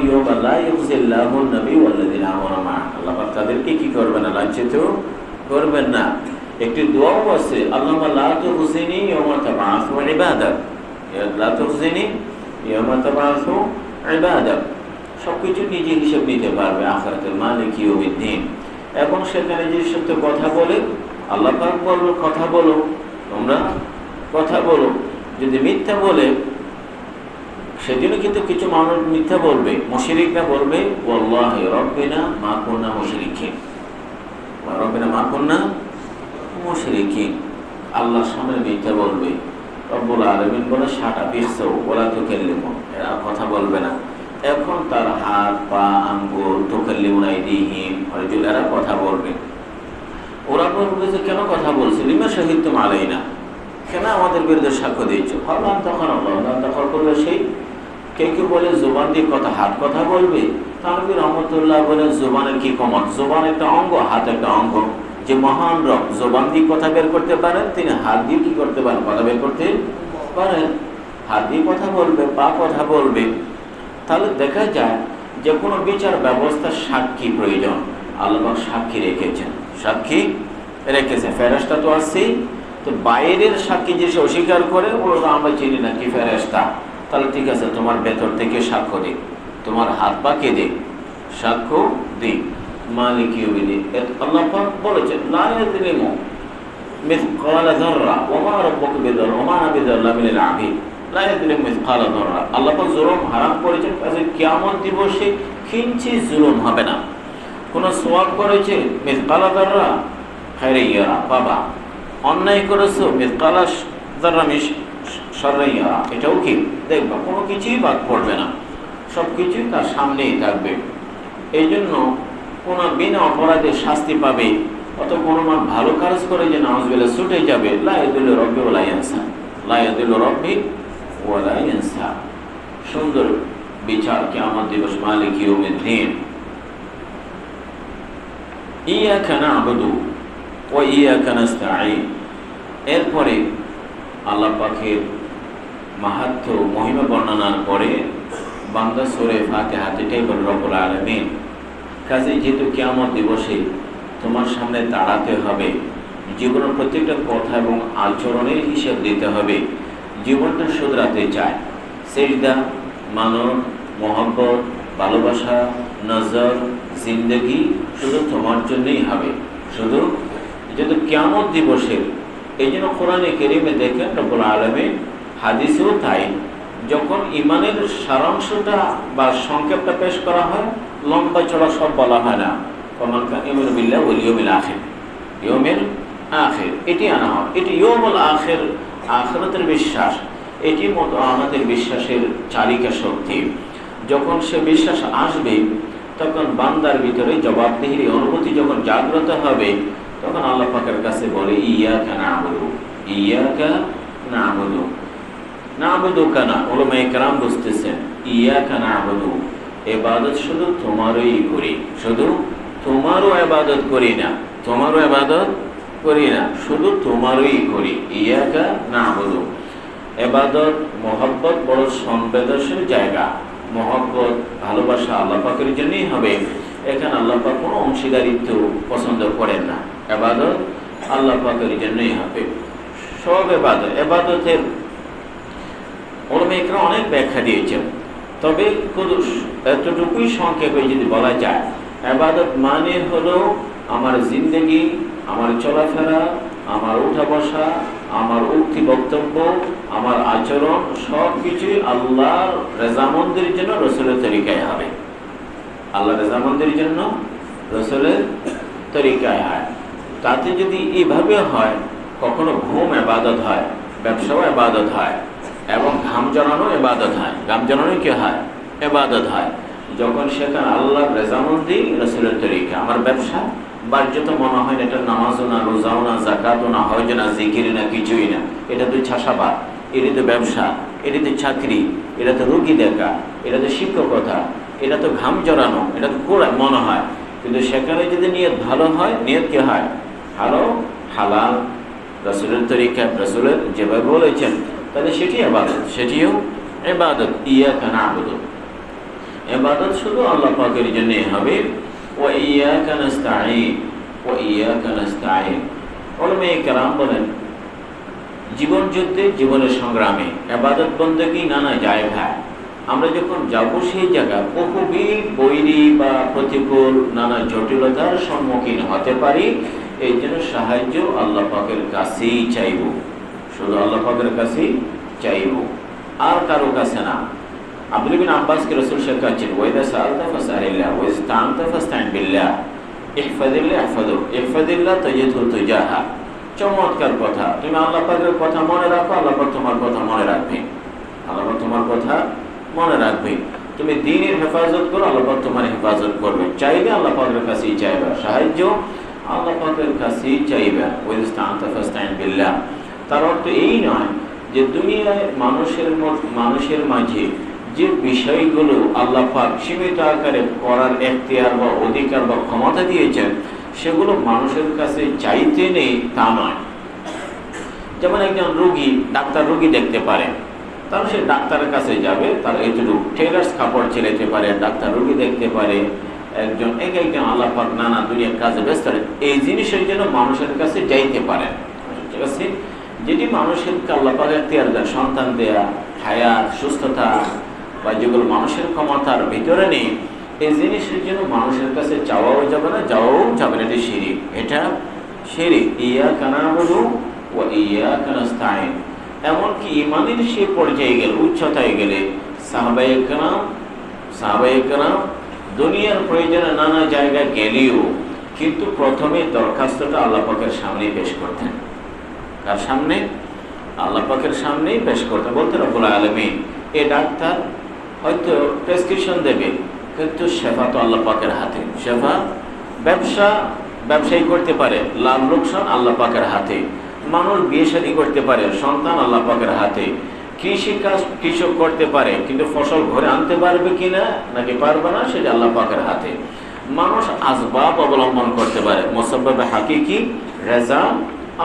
আল্লাহ পাক তাদেরকে কি করবেন না, লাঞ্ছিত করবেন না। একটি দোয়াও আছে, আল্লাহুম্মা লা তুখজিনি ইয়াওমা তাবআসু ইবাদাক, লা তুখজিনি ইয়াওমা তাবআসু ইবাদাক। সবকিছু নিজে হিসেব নিতে পারবে আখিরাতের মালিক ইয়াউমিদ্দিন। এবং সেখানে যে সত্য কথা বলে আল্লাহ পাক বলবে কথা বলো, তোমরা কথা বলো। যদি মিথ্যা বলে, সেদিনও কিন্তু কিছু মানুষ মিথ্যা বলবে, মুশরিকরা বলবে ওয়াল্লাহি রাব্বিনা মা কুননা মুশরিকিন, রাব্বিনা মা কুননা মুশরিকিন। আল্লাহর সামনে মিথ্যা বলবে। রব্বুল আলামিন বলে শাটা বিহসাউ ওয়ালা তুকাল্লিমু, এরা কথা বলবে না। এখন তার হাত পা আঙ্গুল তুকাল্লিমুনা আইদিহিম, এরা কথা বলবে। ওরা বলবে যে কেন কথা বলছে, লিমা শাহিদতুম আলাইনা, কেন আমাদের বিরুদ্ধে সাক্ষ্য দিয়েছ। হলাম তখন আল্লাহ তখন করলে সেই কেউ বলে জোবান দিয়ে কথা, হাত কথা বলবে। তানভীর রহমতুল্লাহ বলে জোবানের কি কমত, জোবান একটা অঙ্গ, হাত একটা অঙ্গ। যে মহান রব জোবান দিয়ে কথা বের করতে পারেন, তিনি হাত দিয়ে কি করতে পারেন, কথা বের করতে পারেন। হাত দিয়ে কথা বলবে, পা কথা বলবে। তাহলে দেখা যায় যে কোনো বিচার ব্যবস্থার সাক্ষী প্রয়োজন। আল্লাহ সাক্ষী রেখেছেন, সাক্ষী রেখেছে। ফেরেশতা তো আসছেই, তো বাইরের সাক্ষী যে অস্বীকার করে ওরা আমরা চিনি না কি ফেরেশতা, তাহলে ঠিক আছে, তোমার ভেতর থেকে সাক্ষ্য দিক, তোমার হাত পা কেঁদে সাক্ষ্য দিক। মালিক ইয়াউমিদ্দিন। আল্লাহ পাক বলেছেন লা ইয়াযলিমু মিসকালা যাররা ওয়া মা রাব্বুকা বিযাল্লাম ওয়া মা আনা বিযাল্লামিল লিল আবিদ। লা ইয়াযলিমু মিসকালা যাররা, আল্লাহ পাক জুলুম হারাম করেছেন। কাজে কিয়ামত দিবসে কিঞ্চিত জুলুম হবে না। কোন সওয়াব করেছে মিসকালা যাররা খায়রে ইয়ারা পাবা, অন্যায় করেছো মিসকালা যাররা শাররা ইয়ারা, এটাও কি দেখবা, কোনো কিছুই বাদ পড়বে না, সব কিছুই তার সামনেই থাকবে। এই জন্য কোনো বিনা অপরাধে শাস্তি পাবে, অত কোনো মান ভালো কাজ করে যে নাউজুবিল্লাহ ছুটে যাবে। লা ইয়াদুল্লু রাব্বি ওয়া লা ইয়ানসা, লা ইয়াদুল্লু রাব্বি ওয়া লা ইয়ানসা। সুন্দর বিচার কিয়ামত দিবস, মালিক ইয়াউমিদ্দিন। ইয়াকা না'বুদু ওয়া ইয়াকা নাস্তাঈন। এরপরে আল্লাহ পাকের মাহাত্ম্য মহিমা বর্ণনার পরে বান্দা সূরা ফাতিহা এটাই বলে রব্বুল আলামিন। কাজে যেহেতু কিয়ামত দিবসে তোমার সামনে দাঁড়াতে হবে, জীবনের প্রত্যেকটা কথা এবং আচরণের হিসাব দিতে হবে। জীবনটা শুধরাতে চায়, সেজদা, মানব, মহব্বত, ভালোবাসা, নজর, জিন্দগি শুধু তোমার জন্যই হবে, শুধু যেহেতু কিয়ামত দিবসের। এই জন্য কোরআনে কারীমে দেখেন রব্বুল আলামিন, হাদিসেও তাই, যখন ইমানের সারাংশটা বা সংক্ষেপটা পেশ করা হয়, লম্বা চড়া সব বলা হয় না। ফামান কানা ইউমিনু বিল্লাহি ওয়াল ইয়াউমিল আখির, ইয়াউমিল আখির এটি আনা হয়। এটি ইয়াউমুল আখির, আখিরাতের বিশ্বাস, এটি মতো আমাদের বিশ্বাসের চালিকা শক্তি। যখন সে বিশ্বাস আসবে, তখন বান্দার ভিতরে জবাবদিহির অনুভূতি যখন জাগ্রত হবে, তখন আল্লাহ পাকের কাছে বলে ইয়াকা না'বুদু, ইয়াকা না'বুদু। না'বুদু কানা উলামায়ে কেরাম বুঝতেছেন, ইয়াকা না'বুদু, ইবাদত শুধু তোমারই করি, শুধু তোমারও ইবাদত করি না, তোমারও ইবাদত করি না, শুধু তোমারই করি। ইয়াকা না'বুদু, ইবাদত মহব্বত বড় সংবেদনশীল জায়গা। মহব্বত ভালোবাসা আল্লাহ পাকের জন্যই হবে। এখানে আল্লাহ পাক কোনো অংশীদারিত্ব পছন্দ করেন না, ইবাদত আল্লাহ পাকের জন্যই হবে। সব ইবাদত, ইবাদতের উলামায়ে কেরাম অনেক ব্যাখ্যা দিয়েছেন, তবে এতটুকুই সংক্ষেপে যদি বলা যায়, ইবাদত মানে হলো আমার জিন্দগি, আমার চলাফেরা, আমার উঠা বসা, আমার উক্তি বক্তব্য, আমার আচরণ সব কিছুই আল্লাহর রেজামন্দির জন্য রসুলের তরিকায় হবে। আল্লাহ রেজামন্দির জন্য রসুলের তরিকায় হয়। তাতে যদি এইভাবে হয়, কখনো ঘুম ইবাদত হয়, ব্যবসাও ইবাদত হয়, এবং ঘাম জড়ানো ইবাদত হয়। ঘাম জড়ানো কি হয়? ইবাদত হয়। যখন সেখানে আল্লাহর রেজামন্দি, রসুলের তরিকা। আমার ব্যবসা বাহ্যত মনে হয় না, এটা নামাজও না, রোজাও না, জাকাতও না, হজ না, জিকির না, কিছুই না, এটা তো ছাসাবাদ, এটা তো ব্যবসা, এটা তো চাকরি, এটা তো রুগী দেখা, এটা তো শিক্ষকতা, এটা তো ঘাম জড়ানো, এটা তো মনে হয়। কিন্তু সেখানে যদি নিয়ত ভালো হয়, নিয়ত কি হয়? ভালো, হালাল, রাসূলের তরিকা, রাসূলের যেভাবে বলেছেন, তাহলে সেটি ইবাদত, সেটিও ইবাদত। ইয়াকা না'বুদু, ইবাদত শুধু আল্লাহ পাকের জন্যই হবে। ওয়া ইয়াকা নাস্তাঈন, ওয়া ইয়াকা নাস্তাঈন। উলামায়ে কেরাম বলেন, জীবন যুদ্ধে, জীবনের সংগ্রামে ইবাদত বন্দেগী নানা জায়গায় আমরা যখন যাব, সেই জায়গা বহুবিধ বৈরী বা প্রতিকূল নানা জটিলতার সম্মুখীন হতে পারি। এই জন্য সাহায্য আল্লাহ পাকের কাছেই চাইব, শুধু আল্লাহ পাকের কাছেই চাইব, আর কারো কাছে না। আব্দুল্লাহ বিন আব্বাসকে রাসূল শেখাচ্ছেন, ওয়াইদা সাআলতা ফাসআলিল্লাহ ওয়া ইসতাআনতা ফাসতাইন বিল্লাহ ইহফাজিল্লাহ ইহফাযুক ইহফাজিল্লাহ তাজিদহু তুজাহা। চমৎকার কথা। তুমি আল্লাহ পাকের কথা মনে রাখো, আল্লাহ পাক তোমার কথা মনে রাখবে, আল্লাহ পাক তোমার কথা মনে রাখবে। তুমি দ্বীনের হেফাজত করো, আল্লাহ পাক তোমার হেফাজত করবে। চাইবে আল্লাহ পাকের কাছেই চাইবা, সাহায্য আল্লাহ পাকের কাছেই চাইবা। ওয়া ইসতাআনতা ফাসতাইন বিল্লাহ। তার অর্থ এই নয় যে দুনিয়ায় মানুষের মাঝে যে বিষয়গুলো আল্লাহ পাক সীমিত আকারে করার এখতিয়ার বা অধিকার বা ক্ষমতা দিয়েছেন, সেগুলো মানুষের কাছে চাইতে নেই তা নয়। যেমন একজন রোগী, ডাক্তার রোগী দেখতে পারে, তাহলে সে ডাক্তারের কাছে যাবে, তার এইটুকু টেলার্স কাপড় ছেলেতে পারে, ডাক্তার রোগী দেখতে পারে। একজন আল্লাহ পাক নানা দুনিয়ার কাজে ব্যস্ত, এই জিনিসের জন্য মানুষের কাছে যাইতে পারে। ঠিক আছে, যেটি মানুষের আল্লাহ পাক এখতিয়ার দেন, সন্তান দেয়া, হায়াত, সুস্থতা, বা যেগুলো মানুষের ক্ষমতার ভিতরে নেই, এই জিনিসের জন্য মানুষের কাছে চাওয়াও যাবে না, যাওয়াও যাবে না। এটি শিরিক, এটা শিরিক। ইয়াকা না'বুদু ওয়া ইয়াকা নাস্তাঈন। এমনকি ইমানের সে পর্যায়ে গেলে, উচ্চতায় গেলে, সাহাবায়ে কেরাম দুনিয়ার প্রয়োজনে নানা জায়গায় গেলেও কিন্তু প্রথমে দরখাস্তটা আল্লাহ পাকের সামনে পেশ করতেন। কার সামনে? আল্লাহ পাকের সামনেই পেশ করতেন। বলতে রব্বুল আলামিন, এ ডাক্তার হয়তো প্রেসক্রিপশন দেবে, কিন্তু শেফা তো আল্লাহ পাকের হাতে। শেফা ব্যবসায়ী করতে পারে, লাভ লোকসান আল্লাহ পাকের হাতে। মানুষ বিয়ে শাদী করতে পারে, সন্তান আল্লাহ পাকের হাতে। কৃষক করতে পারে, কিন্তু ফসল ঘরে আনতে পারবে কিনা নাকি পারবে না, সেটা আল্লাহ পাকের হাতে। মানুষ আসবাব অবলম্বন করতে পারে, মুসাব্বাবে হাকিকি রেজা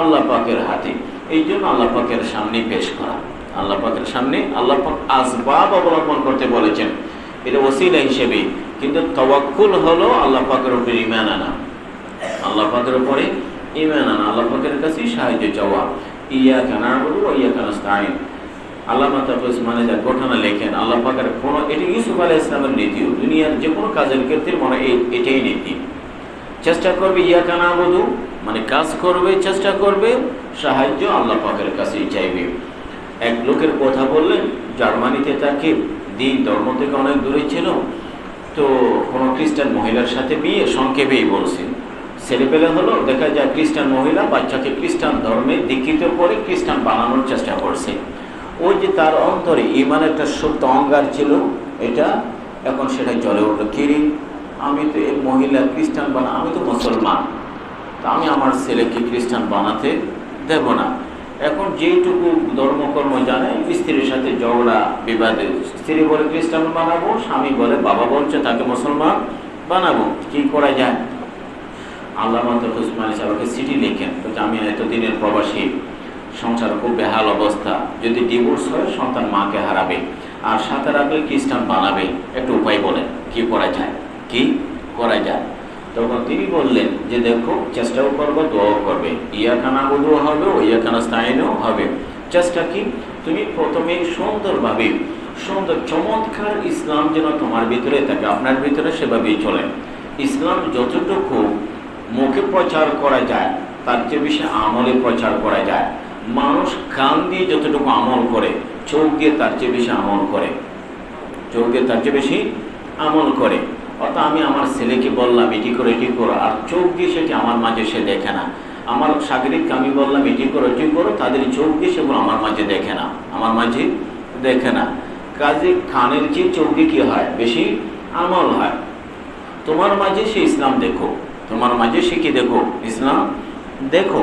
আল্লাহ পাকের হাতে। এই জন্য আল্লাহ পাকের সামনে পেশ করা, আল্লাহ পাকের সামনে আল্লাহ পাক আসবাব অবলম্বন করতে বলেছেন, এটা ওসিলা হিসেবে। কিন্তু তাওয়াক্কুল হলো আল্লাহ পাকের উপরে ঈমান আনা, আল্লাহ পাকের উপরে ঈমান আনা, আল্লাহ পাকের কাছে সাহায্য চাওয়া। ইয়াকা না'বুদু ওয়া ইয়াকা নাস্তাঈন। আল্লামা তাফসীর উসমানী যা ঘটনা লেখেন, আল্লাহ পাকের কোনো, এটি ইউসুফ আলাইহিস সালামের নীতিও, দুনিয়ার যে কোনো কাজের ক্ষেত্রে মনে এটাই নীতি। চেষ্টা করবে, ইয়াকা না'বুদু মানে কাজ করবে, চেষ্টা করবে, সাহায্য আল্লাহ পাকের কাছেই চাইবে। এক লোকের কথা বললেন, জার্মানিতে তাকে দিন ধর্ম থেকে অনেক দূরে ছিল, তো কোনো খ্রিস্টান মহিলার সাথে বিয়ে, সংক্ষেপেই বলছি। ছেলেপেলে হলো, দেখা যায় খ্রিস্টান মহিলা বাচ্চাকে খ্রিস্টান ধর্মে দীক্ষিত করে খ্রিস্টান বানানোর চেষ্টা করছে। ওই যে তার অন্তরে ঈমানের একটা সুপ্ত অঙ্গার ছিল, এটা এখন সেটা জ্বলে উঠল, কিরে আমি তো এই মহিলা খ্রিস্টান আমি তো মুসলমান, তা আমি আমার ছেলেকে খ্রিস্টান বানাতে দেব না। এখন যেইটুকু ধর্মকর্ম জানে, স্ত্রীর সাথে ঝগড়া বিবাদে, স্ত্রী বলে খ্রিস্টান বানাবো, স্বামী বলে, বাবা বলছে তাকে মুসলমান বানাবো, কি করা যায়? আল্লামা তাফসীর উসমানী সাহেবকে চিঠি লিখেন, আমি এতদিনের প্রবাসী, সংসার খুব বেহাল অবস্থা, যদি ডিভোর্স হয় সন্তান মাকে হারাবে, আর সাথে রাখলে খ্রিস্টান বানাবে, একটু উপায় বলেন, কি করা যায়, কি করা যায়? তখন তিনি বললেন যে দেখো, চেষ্টাও করবো, দোয়াও করবে, ইয়াকা না'বুদু হবে, ওয়া ইয়াকা নাস্তাঈনও হবে। চেষ্টা কি? তুমি প্রথমে সুন্দরভাবে, সুন্দর চমৎকার ইসলাম যেন তোমার ভিতরে থাকে, আপনার ভিতরে সেভাবেই চলেন। ইসলাম যতটুকু মুখে প্রচার করা যায়, তার চেয়ে বেশি আমলে প্রচার করা যায়। মানুষ কান দিয়ে যতটুকু আমল করে, চোখ দিয়ে তার চেয়ে বেশি আমল করে, চোখ দিয়ে তার চেয়ে বেশি আমল করে। অর্থাৎ আমি আমার ছেলেকে বললাম এটি করো এটি করো, আর চোখ দিয়ে সেটি আমার মাঝে সে দেখে না। আমার সাগরিককে আমি বললাম এটি করো এটি করো, তাদের চোখ দিয়ে সেগুলো আমার মাঝে দেখে না, আমার মাঝে দেখে না। কাজে কানের চেয়ে চোখ দিয়ে কী হয়? বেশি আমল হয়। তোমার মাঝে সে ইসলাম দেখো, তোমার মাঝে সে কি দেখো? ইসলাম দেখো,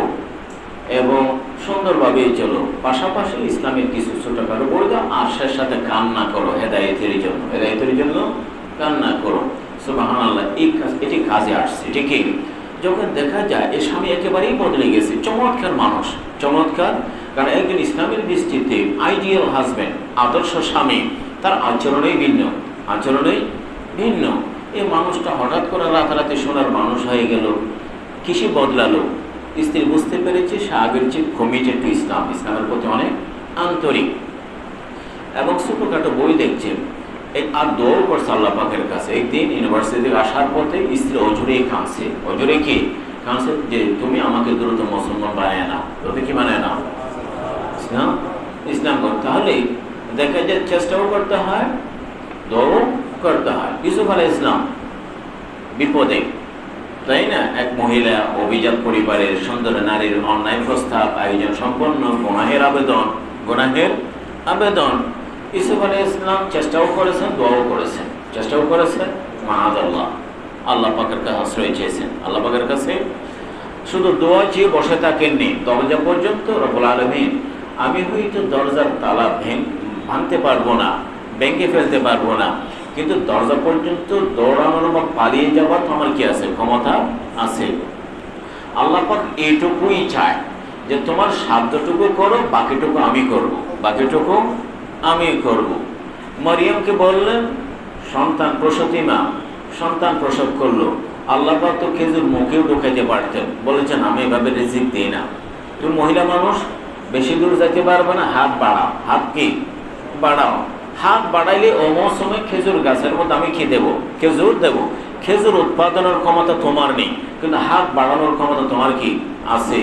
এবং সুন্দরভাবে চলো। পাশাপাশি ইসলামের কিছু ছোটখাটো বলে দাও, আর সে সাথে কান্না করো হেদায়েতের জন্য, হেদায়েতের জন্য কান্না করো। সুবহানাল্লাহ, এই কাজ, এটি কাজে আসছে, ঠিকই। যখন দেখা যায় এই স্বামী একেবারেই বদলে গেছে, চমৎকার মানুষ, চমৎকার, কারণ একজন ইসলামের দৃষ্টিতে আইডিয়াল হাজব্যান্ড, আদর্শ স্বামী, তার আচরণেই ভিন্ন, আচরণেই ভিন্ন। এই মানুষটা হঠাৎ করে রাতারাতি সোনার মানুষ হয়ে গেল। কিসে বদলালো? স্ত্রী বুঝতে পেরেছে সে আগের চেয়ে কমিটেড টু ইসলাম, ইসলামের প্রতি অনেক আন্তরিক, এবং ছোটোখাটো বই দেখছেন আর দৌড় করছে আল্লাহ পাকের কাছে। একদিন ইউনিভার্সিটি থেকে আসার পথে স্ত্রী অজুরে কাঁদছে, অজুরে কি কাঁদছে যে তুমি আমাকে দ্রুত মুসলমান বানায় নাও, তুমি কি বানায় নাও, ইসলাম ইসলাম কর। তাহলে দেখা যায় চেষ্টাও করতে হয়, দৌড় করতে হয়। ইউসুফ আলাইহিস সালাম বিপদে, তাই না, এক মহিলা অভিজাত পরিবারের সুন্দর নারীর অন্যায় প্রস্তাব, আয়োজন সম্পন্ন, গুনাহের আবেদন। ইউসুফ আলাইহিস সালাম চেষ্টাও করেছেন, দোয়াও করেছেন, চেষ্টাও করেছেন, মাআযাল্লাহ আল্লাহ পাকের কাছে আশ্রয় চেয়েছেন। আল্লাহ পাকের কাছে শুধু দোয়া চেয়ে বসে থাকেননি, দরজা পর্যন্ত রব্বুল আলামিন আমি হয়তো দরজার তালা ভাঙতে পারবো না, ভেঙে ফেলতে পারবো না, কিন্তু দরজা পর্যন্ত দৌড়ানোর বা পালিয়ে যাওয়ার তো আমার কি আছে, ক্ষমতা আছে। আল্লাহ পাক এইটুকুই চায় যে তোমার সাধ্যটুকু করো, বাকিটুকু আমি করব, বাকিটুকু আমি করব। মরিয়মকে বললেন সন্তান প্রসূতি মা, সন্তান প্রসব করলো, আল্লাহ পাক তো খেজুর মুখেও ঢুকাইতে পারতেন, বলেছেন আমি এভাবে রিজিক দিই না, তুমি মহিলা মানুষ বেশি দূর যেতে পারবে না, হাত বাড়াও, হাত কি বাড়াও, হাত বাড়াইলে ও মৌসুমে খেজুর গাছের মধ্যে আমি কি দেবো, খেজুর দেবো। খেজুর উৎপাদনের ক্ষমতা তোমার নেই, কিন্তু হাত বাড়ানোর ক্ষমতা তোমার কি আছে।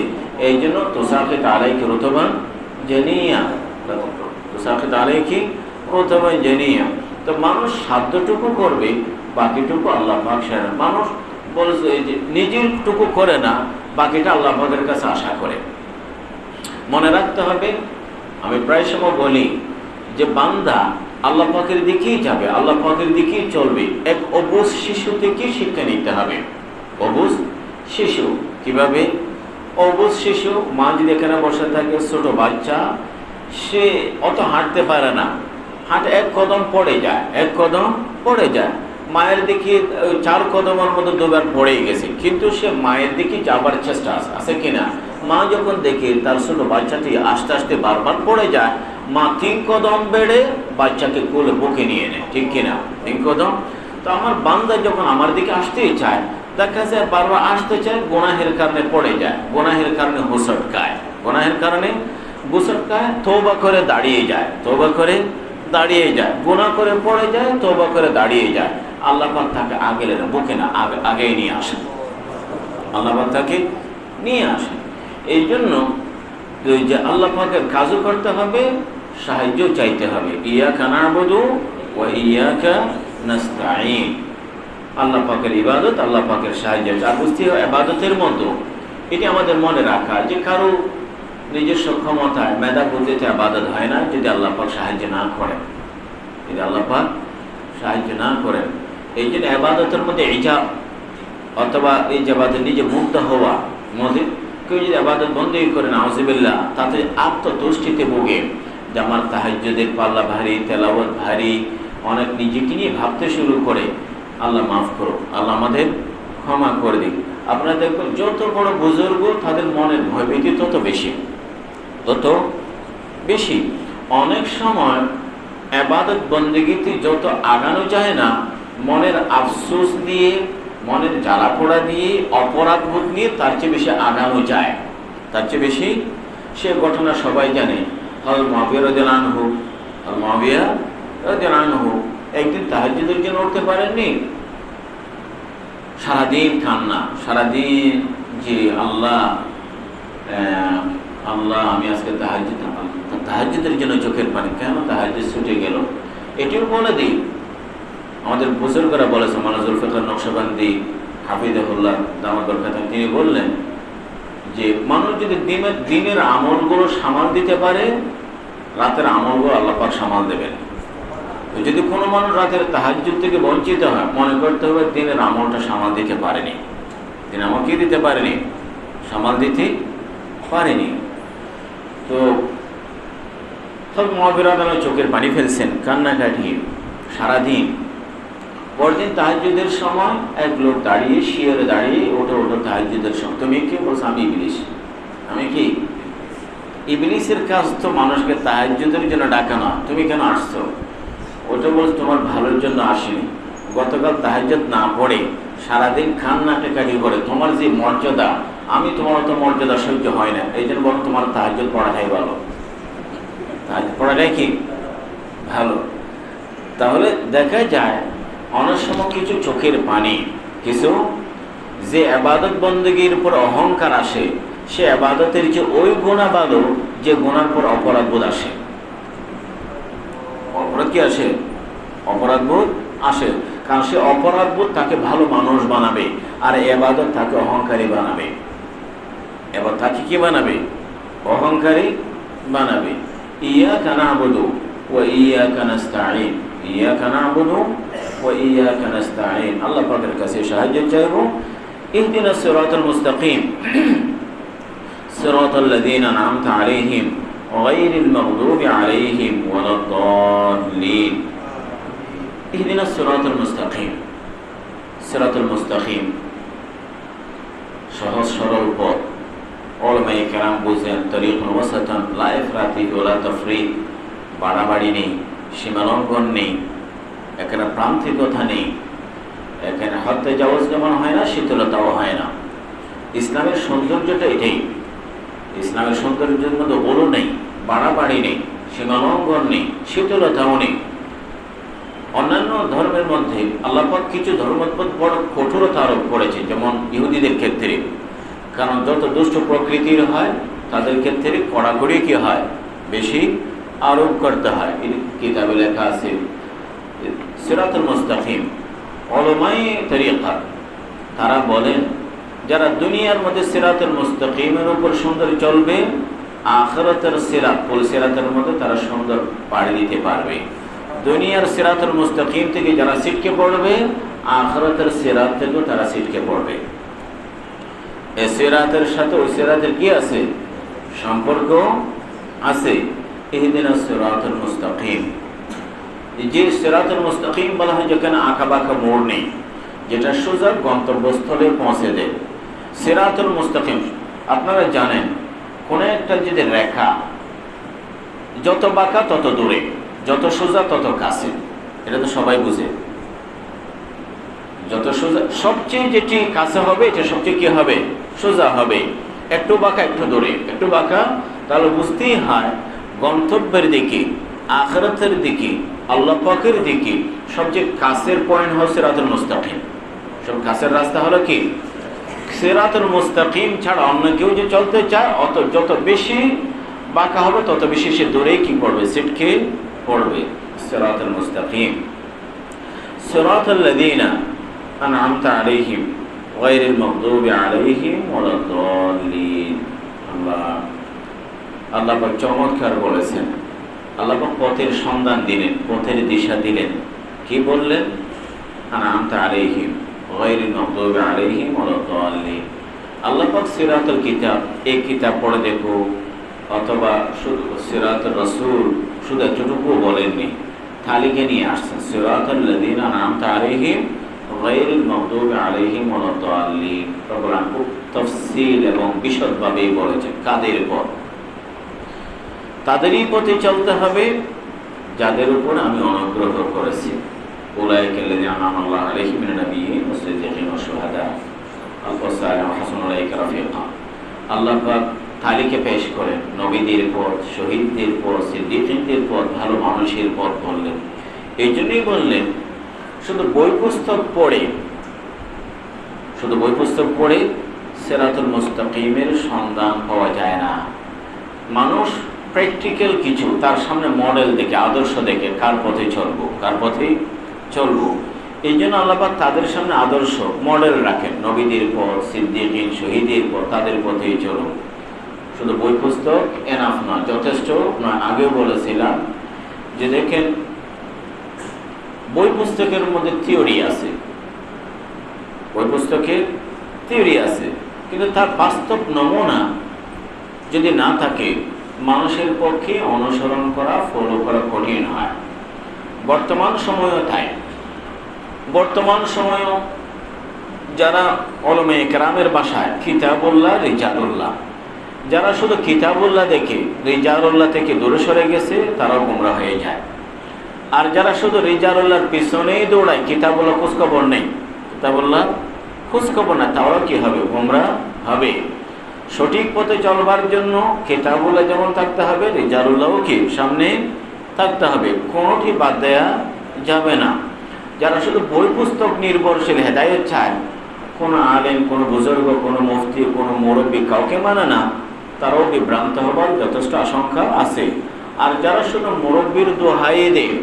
এই জন্য তুষাকিত আলাইকি রুতবান জানিয়া, তুষাকিত আলাইকি রুতবান জানিয়া। তো মানুষ সাধ্যটুকু করবে, বাকিটুকু আল্লাহ পাক সেরেন। মানুষ বলছে যে নিজের টুকু করে না, বাকিটা আল্লাহ পাকের কাছে আশা করে। মনে রাখতে হবে, আমি প্রায় সময় বলি যে বান্দা আল্লাহ পাকের দিকেই যাবে, আল্লাহ পাকের দিকেই চলবে। এক অবুঝ শিশু থেকে শিক্ষা নিতে হবে। অবুঝ শিশু কিভাবে? অবুঝ শিশু, মা যদি এখানে বসে থাকে, ছোট বাচ্চা, সে অত হাঁটতে পারে না, হাঁটে এক কদম পড়ে যায়, এক কদম পড়ে যায়। মায়ের দিকে 4 কদমের মধ্যে 2 বার পড়ে গেছে, কিন্তু সে মায়ের দিকে যাবার চেষ্টা আছে কিনা। মা যখন দেখে তার ছোট বাচ্চাটি আস্তে আস্তে বারবার পড়ে যায়, মা 3 কদম বেড়ে বাচ্চাকে কোলে বুকে নিয়ে নেয়, ঠিক কিনা, 3 কদম। তো আমার বান্দা যখন আমার দিকে আসতেই চায়, দেখা যায় বারবার আসতে চায়, গুনাহের কারণে পড়ে যায়, গুনাহের কারণে হুসটকায়, গুনাহের কারণে হুসটকায়, তওবা করে দাঁড়িয়ে যায়, তওবা করে দাঁড়িয়ে যায়, গুনাহ করে পড়ে যায়, তওবা করে দাঁড়িয়ে যায়। আল্লাহ পাক তাকে আগেলে না, বুকে না, আগেই নিয়ে আসেন, আল্লাহ পাক তাকে নিয়ে আসেন। এই জন্য যে আল্লাহ পাকের কাজও করতে হবে, সাহায্য চাইতে হবে। ইয়াকা না'বুদু ওয়া ইয়াকা নাস্তাঈন। আল্লাহ পাকের ইবাদত, আল্লাহ পাকের সাহায্য। আর বুঝতে হবে ইবাদতের মতো এটি আমাদের মনে রাখা যে কারো নিজস্ব ক্ষমতায়, মেধা বুদ্ধিতে ইবাদত হয় না যদি আল্লাহ পাক সাহায্য না করেন, যদি আল্লাহ পাক সাহায্য না করেন। এই জন্য ইবাদতের মধ্যে ইজাব অথবা এই যে ইবাদত নিজে মুগ্ধ হওয়া মধ্যে, কেউ যদি ইবাদত বন্ধই করে নাউযুবিল্লাহ, তাতে আত্মতুষ্টিতে ভোগে যে আমার তাহাজ্জুদের পাল্লা ভারী, তেলাওয়াত ভারী, অনেক নিজেকে নিয়ে ভাবতে শুরু করে। আল্লাহ মাফ করো, আল্লাহ আমাদের ক্ষমা করে দিক। আপনারা দেখবেন যত বড় বুজুর্গ তাদের মনের ভয়ভীতি তত বেশি, তত বেশি। অনেক সময় ইবাদত বন্দেগীতে যত আগানো যায় না, মনের আফসোস দিয়ে, মনের জ্বালা পোড়া দিয়ে, অপরাধ বোধ নিয়ে তার চেয়ে বেশি আগানো যায়, তার চেয়ে বেশি। সে ঘটনা সবাই জানে, হযরত মুআবিয়া রাদিয়াল্লাহু আনহু, মুআবিয়া রাদিয়াল্লাহু আনহু একদিন তাহাজ্জুদের জন্য উঠতে পারেননি। সারাদিন কান্না, সারাদিন যে আল্লাহ আল্লাহ আমি আজকে তাহাজ্জুদের জন্য চোখের পানি, কেন তাহাজ্জুদ ছুটে গেল। এটিও বলে দিই, আমাদের বুজুর্গরা বলেছে, মাওলানা জুলফিকার নকশবন্দি হাফিজাহুল্লাহ দামাত বরকাতুহু, তিনি বললেন যে মানুষ যদি দিনের আমলগুলো সামাল দিতে পারে, রাতের আমলগুলো আল্লাহ পাক সামাল দেবেন। যদি কোনো মানুষ রাতের তাহাজ্জুদ থেকে বঞ্চিত হয়, মনে করতে হবে দিনের আমলটা সামাল দিতে পারেনি, দিন আমল কি দিতে পারেনি, সামাল দিতে পারেনি। তো সব মুআবিয়া রাদিয়াল্লাহু চোখের পানি ফেলছেন, কান্নাকাটি সারাদিন পরদিন তাহাজ্জুদের সময় এক লোক দাঁড়িয়ে শিয়রে দাঁড়িয়ে ওঠো ওঠো তাহাজ্জুদের সময়। তুমি কি বলছো? আমি ইবলিস। আমি কি? ইবলিসের কাজ তো মানুষকে তাহাজ্জুদের জন্য ডাকা না। তুমি কেন আসছো? ওটা বলছো তোমার ভালোর জন্য আসেনি। গতকাল তাহাজ্জুদ না পড়ে সারাদিন কান্নাকাটি করে তোমার যে মর্যাদা, আমি তোমার অত মর্যাদা সহ্য হয় না, এই জন্য বরং তোমার তাহাজ্জুদ পড়াটাই ভালো। তাহাজ্জুদ পড়াটাই কি ভালো। তাহলে দেখা যায় অনেক সময় কিছু চোখের পানি, কিছু যে ইবাদত বন্দেগীর উপর অহংকার আসে, সে ইবাদতের যে ওই গুনাহ ভালো যে গুনার পর অপরাধবোধ আসে। অপরাধ কি আসে? অপরাধবোধ আসে, কারণ সে অপরাধবোধ তাকে ভালো মানুষ বানাবে, আর ইবাদত তাকে অহংকারী বানাবে। এবার তাকে কি বানাবে? অহংকারী বানাবে। ইয়াকা না'বুদু ওয়া ইয়াকা নাস্তাঈন, ইয়াকা না'বুদু ওয়া ইয়াকা নাস্তাঈন। আল্লাহ পাকের কাছে সাহায্য চাইব। ইহদিনাস সিরাতাল মুস্তাকিম সিরাতাল লাযীনা আন'আমতা আলাইহিম গায়রিল মাগদুবি আলাইহিম ওয়ালাদ-দাল্লিন। ইহদিনাস সিরাতাল মুস্তাকিম, সিরাতাল মুস্তাকিম সহজ সরল পথ। উলামায়ে কেরাম বুঝেন তরিকুন ওয়াসাতান লা ইফরাতি ওয়ালা তাফরিত, বাড়াবাড়ি নেই, সীমালঙ্ঘন নেই, এখানে প্রান্তিকতা নেই, এখানে হত্যা জাওয়াজ যেমন হয় না, শীতলতাও হয় না। ইসলামের সৌন্দর্যটা এটাই। ইসলামের সৌন্দর্যের মধ্যে বড় নেই, বাড়াবাড়ি নেই, সীমালঙ্ঘন নেই, শীতলতাও নেই। অন্যান্য ধর্মের মধ্যে আল্লাহ পাক কিছু ধর্মপদ বড় কঠোরতা আরোপ করেছে, যেমন ইহুদিদের ক্ষেত্রে, কারণ যত দুষ্ট প্রকৃতির হয় তাদের ক্ষেত্রে কড়াকড়ি কি হয়, বেশি আরোপ করতে হয়। এই কিতাবে লেখা আছে সিরাতুল মুস্তাকিম। উলামায়ে তরিকা তারা বলেন যারা দুনিয়ার মধ্যে সিরাতুল মুস্তাকিমের উপর সুন্দর চলবে, আখিরাতের সিরাত পুল সিরাতের মধ্যে তারা সুন্দর পাড়ি দিতে পারবে। দুনিয়ার সিরাতুল মুস্তাকিম থেকে যারা ছিটকে পড়বে, আখিরাতের সিরাত থেকেও তারা ছিটকে পড়বে। এই সিরাতের সাথে ওই সিরাতের কি আছে? সম্পর্ক আছে। ইহদিনাস সিরাতাল মুস্তাকিম, যে সিরাতুল মুস্তাকিম বলা হয় যেখানে আঁকা বাঁকা মোড় নেই, যেটা সোজা গন্তব্যস্থলে পৌঁছে দেয়। সিরাতুল মুস্তাকিম আপনারা জানেন, কোন একটা যদি রেখা যত বাঁকা তত দূরে, যত সোজা তত কাছে, এটা তো সবাই বুঝে। যত সোজা সবচেয়ে যেটি কাছে হবে এটা সবচেয়ে কি হবে? সোজা হবে। একটু বাঁকা একটু দূরে, একটু বাঁকা, তাহলে বুঝতেই হয় গন্তব্যের দিকে, আখিরাতের দিকে, আল্লাহ পাকের দিকে সবচেয়ে কাছের পয়েন্ট হচ্ছে সিরাতুল মুস্তাকিম। সব কাছের রাস্তা হলো কি? সিরাতুল মুস্তাকিম ছাড়া অন্য কেউ যে চলতে চায়, অত যত বেশি বাঁকা হবে তত বেশি সে দূরে কি পড়বে? ছিটকে পড়বে। সিরাতুল মুস্তাকিম সিরাতাল লাযীনা আন'আমতা আলাইহিম গায়রিল মাগদুবি আলাইহিম ওয়ালাদ-দাল্লিন। আল্লাহ পাক চমৎকার বলেছেন। আল্লাহ পাক পথের সন্ধান দিলেন, পথের দিশা দিলেন। কি বললেন? আন'আমতা আলাইহিম গায়রিল মাগদুবি আলাইহিম ওয়ালাদ-দাল্লিন। আল্লাহ পাক সিরাতুল কিতাব, এই কিতাব পড়ে দেখো, অথবা শুধু সিরাতুর রাসূল শুধু এতটুকু বলেননি, তালিকা নিয়ে আসছেন। সিরাতাল লাযীনা আন'আমতা আলাইহিম গায়রিল মাগদুবি আলাইহিম ওয়ালাদ-দাল্লিন। প্রোগ্রাম খুব তাফসীল এবং বিশদভাবে বলেছেন কাদের পথ। তাদেরই পথে চলতে হবে যাদের উপর আমি অনুগ্রহ করেছি। উলাইকা আল্লাযীনা আন'আমা আল্লাহু আলাইহিম মিনান নাবিয়্যিন ওয়াস সিদ্দীকিন ওয়াশ শুহাদা ওয়াস সালিহিন ওয়া হাসুনা উলাইকা রাফীকা। আল্লাহ পাক তালিকা পেশ করেন নবীদের পথ, শহীদদের পথ, সিদ্দীকদের পথ, ভালো মানুষের পথ বললেন। এই জন্যই বললেন শুধু বই পুস্তক পড়ে, শুধু বই পুস্তক পড়ে সিরাতুল মুস্তাকিমের সন্ধান পাওয়া যায় না। মানুষ প্র্যাকটিক্যাল কিছু তার সামনে মডেল দেখে, আদর্শ দেখে কার পথে চলবো, কার পথে চলবো। এই জন্য আল্লাহ পাক তাদের সামনে আদর্শ মডেল রাখেন, নবীদের পথ, সিদ্দীকিন, শহীদের পথ, তাদের পথেই চলো। শুধু বই পুস্তক এনাফ না, যথেষ্ট নয়। আগেও বলেছিলাম যে দেখেন বই পুস্তকের মধ্যে থিওরি আছে, বই পুস্তকে থিওরি আছে, কিন্তু তার বাস্তব নমুনা যদি না থাকে মানুষের পক্ষে অনুসরণ করা, ফলো করা কঠিন হয়। বর্তমান সময়ও তাই। বর্তমান সময়েও যারা উলামা ইকরামের ভাষায় কিতাবুল্লাহ রিজালুল্লাহ, যারা শুধু কিতাবুল্লাহ দেখে রিজালুল্লাহ থেকে দূরে সরে গেছে, তারাও গোমরা হয়ে যায়। আর যারা শুধু রিজালুল্লাহর পিছনেই দৌড়ায়, কিতাবুল্লাহ খোঁজখবর নেই, কিতাবুল্লাহ খোঁজখবর না, তারাও কি হবে? গোমরা হবে। সঠিক পথে চলবার জন্য কিতাবুল্লাহ যেমন থাকতে হবে, রিজালুল্লাহও কি সামনে থাকতে হবে, কোনোটি বাদ দেয়া যাবে না। যারা শুধু বই পুস্তক নির্ভরশীল হেদায়েত চায়, কোনো আলেম, কোনো বুজুর্গ, কোনো মুফতি, কোনো মুরব্বী কাউকে মানে না, তারাও বিভ্রান্ত হবার যথেষ্ট আশঙ্কা আছে। আর যারা শুধু মুরব্বীর দোহাই দেয়,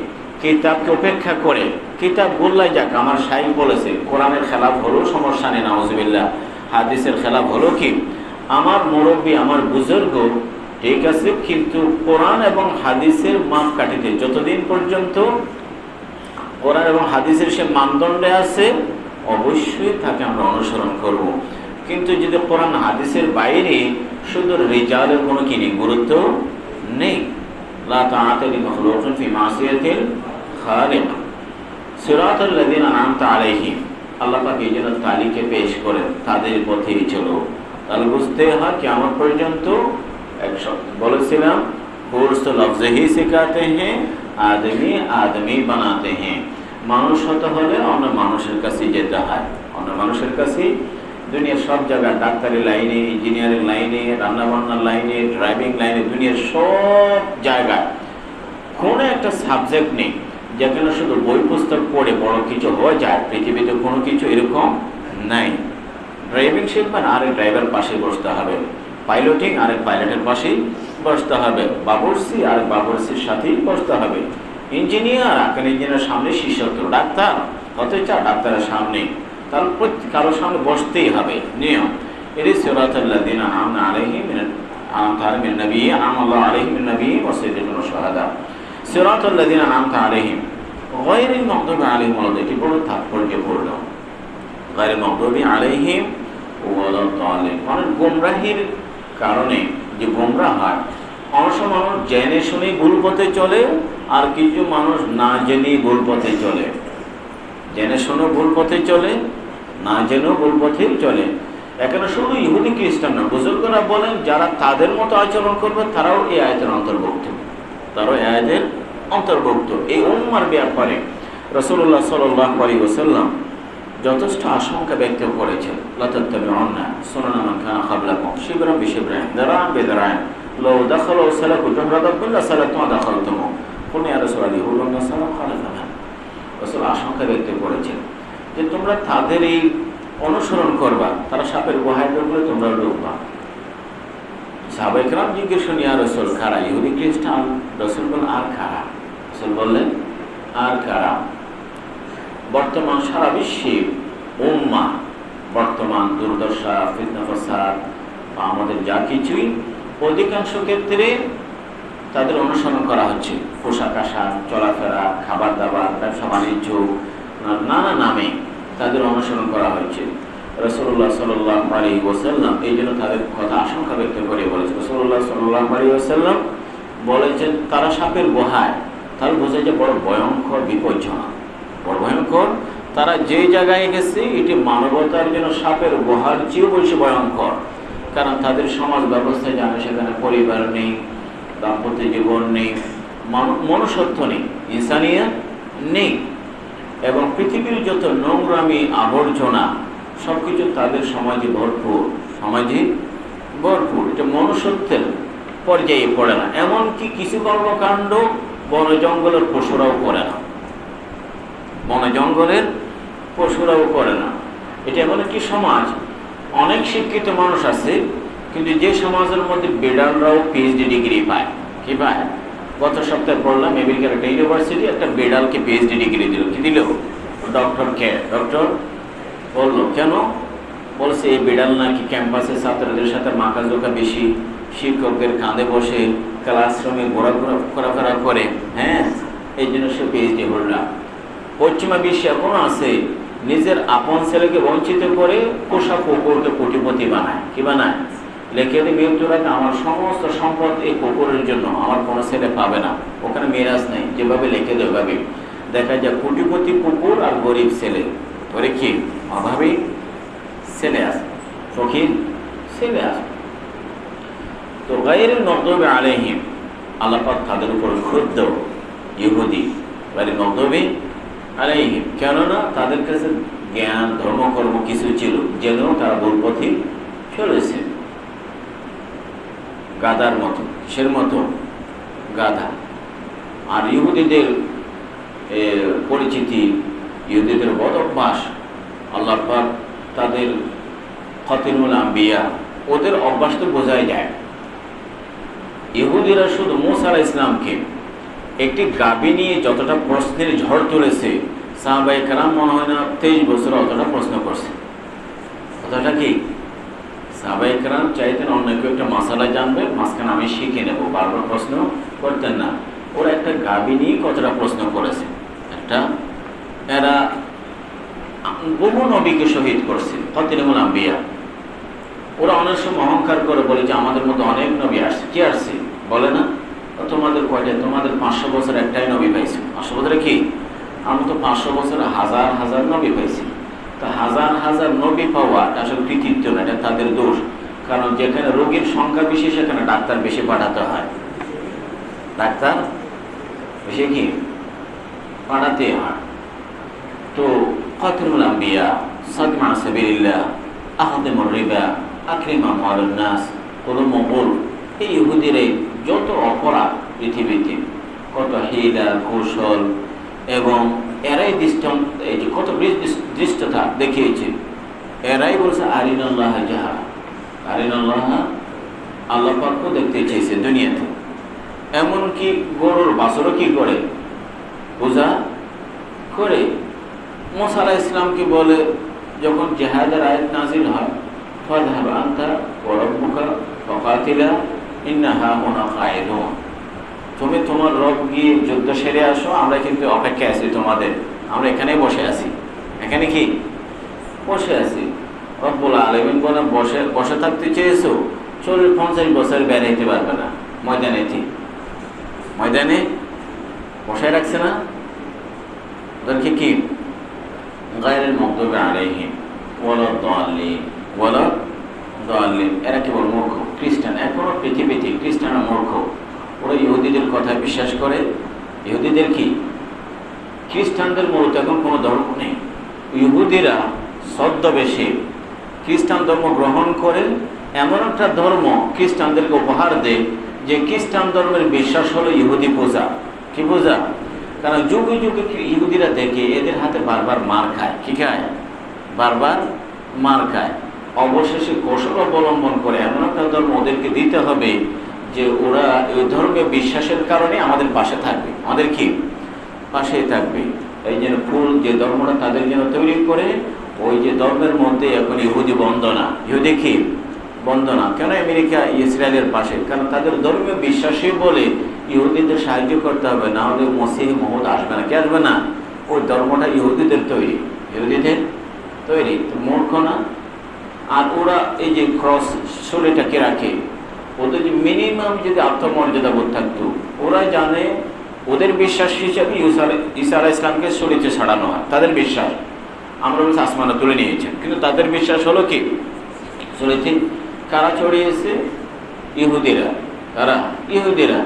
কিতাবকে উপেক্ষা করে, কিতাব বললাই যাক, আমার শাইখ বলেছে, কোরআনের খেলাফ হলেও সমস্যা নেই, নাউজুবিল্লাহ, হাদিসের খেলাফ হলো কি, আমার মুরব্বী, আমার বুজুর্গ ঠিক আছে, কিন্তু কোরআন এবং হাদিসের মাপকাঠিতে যতদিন পর্যন্ত কোরআন এবং হাদিসের সে মানদণ্ডে আছে, অবশ্যই তাকে আমরা অনুসরণ করব। কিন্তু যদি কোরআন হাদিসের বাইরে শুধু রিজালের কোনো কি নেই, গুরুত্ব নেই। লা তাআতা লিমাখলুকিন ফি মাসিয়াতিল খালিক, সিরাতাল লাযিনা আন'আমতা আলাইহিম, আল্লাহ পাক এই জন্য তালিকে পেশ করেন, তাদের পথেই চলো। তাহলে বুঝতে হয় কিয়ামত পর্যন্ত বলেছিলাম, কোর্স তো লফজে হি সিখাতে হ্যাঁ, আদমি আদমি বানাতে হ্যাঁ। মানুষ হতে হলে অন্য মানুষের কাছে যেতে হয়, অন্য মানুষের কাছে। দুনিয়ার সব জায়গায়, ডাক্তারি লাইনে, ইঞ্জিনিয়ারিং লাইনে, রান্নাবান্নার লাইনে, ড্রাইভিং লাইনে, দুনিয়ার সব জায়গায় কোনো একটা সাবজেক্ট নেই যেখানে শুধু বই পুস্তক পড়ে বড় কিছু হয়ে যায়। পৃথিবীতে কোনো কিছু এরকম নাই। ড্রাইভিং শিখবেন, আরেক ড্রাইভার পাশে বসতে হবে, পাইলটিং আরেক পাইলটের পাশেই বসতে হবে, বাবুর্চি আরেক বাবুর্চির সাথেই বসতে হবে, ইঞ্জিনিয়ার আরেক ইঞ্জিনিয়ারের সামনে শিষ্যত্ব, ডাক্তার হতে চায় ডাক্তারের সামনে, তার প্রত্যেক কারোর সামনে বসতেই হবে, নিয়ম। এটি সিরাতাল লাযিনা আন'আমতা আলাইহিম মিনান নাবিয়্যিন আন'আল্লাহু আলাইহিম মিনান নাবিয়্যিন ওয়া সিদ্দীকিন ওয়া শুহাদা, সিরাতাল লাযিনা আন'আমতা আলাইহিম গায়রিল মাগদুবি আলাইহিম ওয়া লাদ, এটি বড় তাৎপর্যপূর্ণ। গায়রিল মাগদুবি আলাইহিম ওয়া লাদ দাল্লিন, মানে গোমরাহির কারণে যে গোমরা হয়, অনেক মানুষ জেনে শুনে ভুল পথে চলে, আর কিছু মানুষ না জেনে ভুল পথে চলে। জেনে শুনে ভুল পথে চলে, না জেনেও ভুল পথেই চলে। এখানে শুধু ইহুদি খ্রিস্টান না, বুজুর্গরা বলেন যারা তাদের মতো আচরণ করবে তারাও এই আয়াতের অন্তর্ভুক্ত, তারাও এই আয়াতের অন্তর্ভুক্ত। এই উম্মার ব্যাপারে রাসূলুল্লাহ সাল্লাল্লাহু আলাইহি ওয়াসাল্লাম যথেষ্ট আশঙ্কা ব্যক্ত করেছেন। লা তাত্তাবিউন্না সুনানা মান কানা ক্বাবলাকুম শিবরান বিশিবরিন দিরা'আন বিদিরা'ইন লাউ দাখালু সালাকু জুমরাতান কুল্লা সালাতু দাখালতুমু কুল্লা ইয়া রাসূলুল্লাহ হুলুন সালাম খালাফানা। রাসূল আশঙ্কা ব্যক্ত করেছেন যে তোমরা তাদের এই অনুসরণ করবা, তারা সাপের গুহায় ঢুকলে তোমরা ঢুকবা। সাহাবায়ে কেরাম জিজ্ঞেস করলেন, ইয়া রাসূল কারা? ইহুদি খ্রিস্টান? রাসূল বললেন আর কারা? রাসূল বললেন আর কারা? বর্তমান সারা বিশ্বে উম্মাহ, বর্তমান দুর্দশা, ফিতনা ফাসাদ বা আমাদের যা কিছুই, অধিকাংশ ক্ষেত্রে তাদের অনুসরণ করা হচ্ছে। পোশাক আশাক, চলাফেরা, খাবার দাবার, ব্যবসা বাণিজ্য, নানা নামে তাদের অনুসরণ করা হচ্ছে। রাসূলুল্লাহ সাল্লাল্লাহু আলাইহি ওয়াসাল্লাম এই জন্য তাদের কথা আশঙ্কা ব্যক্ত করে বলেছেন। রাসূলুল্লাহ সাল্লাল্লাহু আলাইহি ওয়াসাল্লাম বলেছেন তারা সাপের গুহায়, তাহলে বোঝা যায় বড় ভয়ঙ্কর, বিপজ্জনক, বড় ভয়ঙ্কর। তারা যে জায়গায় গেছে এটি মানবতার জন্য সাপের গুহার চেয়েও বেশি ভয়ঙ্কর। কারণ তাদের সমাজ ব্যবস্থায় জানে সেখানে পরিবার নেই, দাম্পত্য জীবন নেই, মনুষ্যত্ব নেই, ইনসানিয়ত নেই, এবং পৃথিবীর যত নোংরামি আবর্জনা সবকিছু তাদের সমাজে ভরপুর, সমাজে ভরপুর। এটা মনুষ্যত্বের পর্যায়ে পড়ে না। এমনকি কিছু কর্মকাণ্ড বন জঙ্গলের পশুরাও করে না, বন জঙ্গলের পশুরাও করে না। এটা এমন একটি সমাজ, অনেক শিক্ষিত মানুষ আছে, কিন্তু যে সমাজের মধ্যে বেড়ালরাও পিএইচডি ডিগ্রি পায়। কি পায়? গত সপ্তাহে পড়লাম আমেরিকার একটা ইউনিভার্সিটি একটা বেড়ালকে পিএইচডি ডিগ্রি দিল। কি দিল? ডক্টর কে? ডক্টর বললো কেন? বলছে এই বেড়াল নাকি ক্যাম্পাসে ছাত্রদের সাথে মাখাজোকা বেশি, শিক্ষকদের কাঁধে বসে ক্লাসরুমে ঘোরাফেরা করে, হ্যাঁ, এই জন্য সে পিএইচডি হোল্ডার। পশ্চিমা বিশ্বে এখনো আছে, নিজের আপন ছেলেকে বঞ্চিত করে পোষা কুকুরকে কোটিপতি বানায়। কি বানায়? লেখে দিয়ে মৃত্যুরাতে আমার সমস্ত সম্পদ এই কুকুরের জন্য, আমার কোনো ছেলে পাবে না। ওখানে মেরাজ নেই, যেভাবে লেখে দেয় ওভাবে। দেখা যায় কোটিপতি কুকুর আর গরিব ছেলে, ওরে কি অভাবী ছেলে আছে, ফকির ছেলে আছে। তো গায়রুল মাগদুবি আলাইহিম, আল্লাহ পাক তাদের উপর ক্ষুব্ধ ইহুদি, গায়রুল মাগদুবি আলাইহিম, কেননা তাদের কাছে জ্ঞান ধর্মকর্ম কিছু ছিল, যেন তারা ভুল পথে চলেছে। গাধার মতো, কিসের মতো? গাধা। আর ইহুদিদের পরিচিতি, ইহুদিদের বদ অভ্যাস, আল্লাহ পাক তাদের খতিমুল আম্বিয়া, ওদের অভ্যাস তো বোঝাই যায়। ইহুদিরা শুধু মূসা আলাইহিস সালামকে একটি গাভী নিয়ে যতটা প্রশ্নের ঝড় তুলেছে, সাহাবায়ে কেরাম মনে হয় না 23 বছর অতটা প্রশ্ন করছে। কথাটা কি? সাহাবায়ে কেরাম চাইতেন অন্য কেউ একটা মাসালা জানবে, মাঝখানে আমি শিখে নেব, বারবার প্রশ্ন করতেন না। ওরা একটা গাভী নিয়ে কতটা প্রশ্ন করেছে, এরা বহু নবীকে শহীদ করছে, খতিমুল আম্বিয়া। ওরা অনেক সময় অহংকার করে বলে যে আমাদের মধ্যে অনেক নবী আসছে। কি আসছে বলে না? তোমাদের কয়টা? তোমাদের 500 বছর একটাই নবী পাইছে। 500 বছরে কি? আমরা তো 500 বছরে হাজার হাজার নবী পাইছি। তো হাজার হাজার নবী পাওয়া আসলে কৃতিত্ব না, এটা তাদের দোষ। কারণ যেখানে রোগীর সংখ্যা বেশি সেখানে ডাক্তার বেশি পাঠাতে হয়, ডাক্তার বেশি কি পাঠাতে হয়। তো খতিমুল আম্বিয়া, সাদমা সাবিলিল্লাহ, আহদিমুর রিবা, আকরিমা আমওয়ালুন নাস, কোন মঙ্গল, এই ইহুদির যত অপরাধ পৃথিবীতে, কত হিলা কৌশল, এবং এরাই দৃষ্টান্ত, এই যে কত দৃষ্টতা দেখিয়েছে। এরাই বলছে আরিনাল্লাহ জাহা, আরিনাল্লাহ, আল্লাহ পাকও দেখতে চেয়েছে দুনিয়াতে। এমনকি গরুর বাছরও কি করে? পূজা করে। মূসা আলাইহিস সালামকে বলে, যখন জিহাদের আয়াত নাযিল হয়, ফাযহাব আনতা ওয়া রাব্বুকা ফাকাতিলা ইন্না হাহুনা কাঈদুন, তুমি তোমার রব গিয়ে যুদ্ধ সেরে আসো, আমরা কিন্তু অপেক্ষায় আছি তোমাদের, আমরা এখানেই বসে আছি। এখানে কি বসে আছি? রব্বুল আলামিন বলে বসে থাকতে চেয়েছো, 40-50 বছর বেড়াইতে পারবে না, ময়দানে বসায় রাখছে না ওদেরকে। কি গায়রুল মাগদুবি আলাইহিম ওয়ালা দাল্লিন, এরা কেবল মূর্খ। খ্রিস্টান, এখনো পৃথিবীতে খ্রিস্টানরা মূর্খ। ওরা ইহুদিদের কথায় বিশ্বাস করে। ইহুদিদের কি? খ্রিস্টানদের মূলত এখন কোনো ধর্ম নেই। ইহুদিরা ছদ্মবেশে খ্রিস্টান ধর্ম গ্রহণ করে, এমন একটা ধর্ম খ্রিস্টানদেরকে উপহার দেয় যে খ্রিস্টান ধর্মের বিশ্বাস হলো ইহুদি পূজা। কি পূজা? কারণ যুগে যুগে ইহুদিরা দেখে এদের হাতে বারবার মার খায়। কি খায়? বারবার মার খায়। অবশেষে কৌশল অবলম্বন করে এমন একটা ধর্ম ওদেরকে দিতে হবে যে ওরা ওই ধর্মে বিশ্বাসের কারণে আমাদের পাশে থাকবে, আমাদের কি পাশেই থাকবে। এই জন্য ফুল যে ধর্মটা তাদের জন্য তৈরি করে, ওই যে ধর্মের মধ্যে এখন ইহুদি বন্দনা, ইহুদি কি বন্দনা। কেন আমেরিকা ইসরায়েলের পাশে? কারণ তাদের ধর্মীয় বিশ্বাসী বলে ইহুদিদের সাহায্য করতে হবে, না হলে মসিহ মহম্মদ আসবে না। কে আসবে না? ওই ধর্মটা ইহুদিদের তৈরি, ইহুদিদের তৈরি। তো মূর্খ না? আর ওরা এই যে ক্রস শরীরটাকে রাখে, ওদের যে মিনিমাম যদি আত্মমর্যাদা বোধ থাকতো, ওরা জানে ওদের বিশ্বাস হিসাবে ঈসা আলাইহিস সালামকে শরীরে ছাড়ানো হয়। তাদের বিশ্বাস আমরা বলছি আসমানে তুলে নিয়েছেন, কিন্তু তাদের বিশ্বাস হলো কি শরীরে কারা চড়িয়েছে? ইহুদিরা। কারা? ইহুদিরা।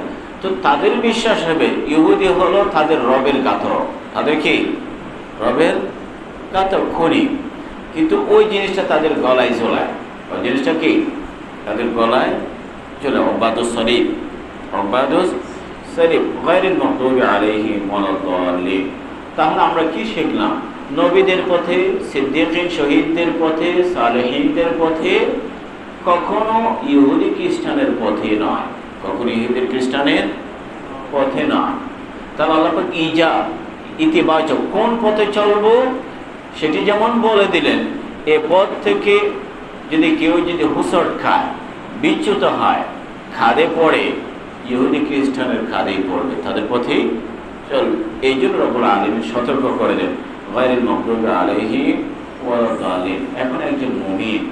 তো তাদের বিশ্বাস হবে ইহুদি হলো তাদের রবের গাথর, তাদের কি রবের গাথর, খনি। কিন্তু ওই জিনিসটা তাদের গলায় ঝোলায়। ওই জিনিসটা কি তাদের গলায় চলে? অবাদুস শরীফ, অবাদুস শরীফ, গায়রুল মাগদুবি আলাইহিম ওয়ালা দাল্লিন। তাহলে আমরা কি শিখলাম? নবীদের পথে, সিদ্দিকিন, শহীদদের পথে, সালেহিনদের পথে, কখনো ইহুদি খ্রিস্টানের পথে নয়, কখনো ইহুদি খ্রিস্টানের পথে নয়। তাহলে আল্লাহ পাক ইতিবাচক কোন পথে চলবো সেটি যেমন বলে দিলেন। এ পথ থেকে যদি কেউ যদি হুসট খায়, বিচ্যুত হয়, খাদে পড়ে, ইহুদি খ্রিস্টানের খাদেই পড়বে, তাদের পথেই চলবে। এই জন্য রব্বুল আলামিন সতর্ক করে দেন, গায়রুল মাগদুবি আলাইহিম ওয়ালা দাল্লিন। এখন একজন মুমিন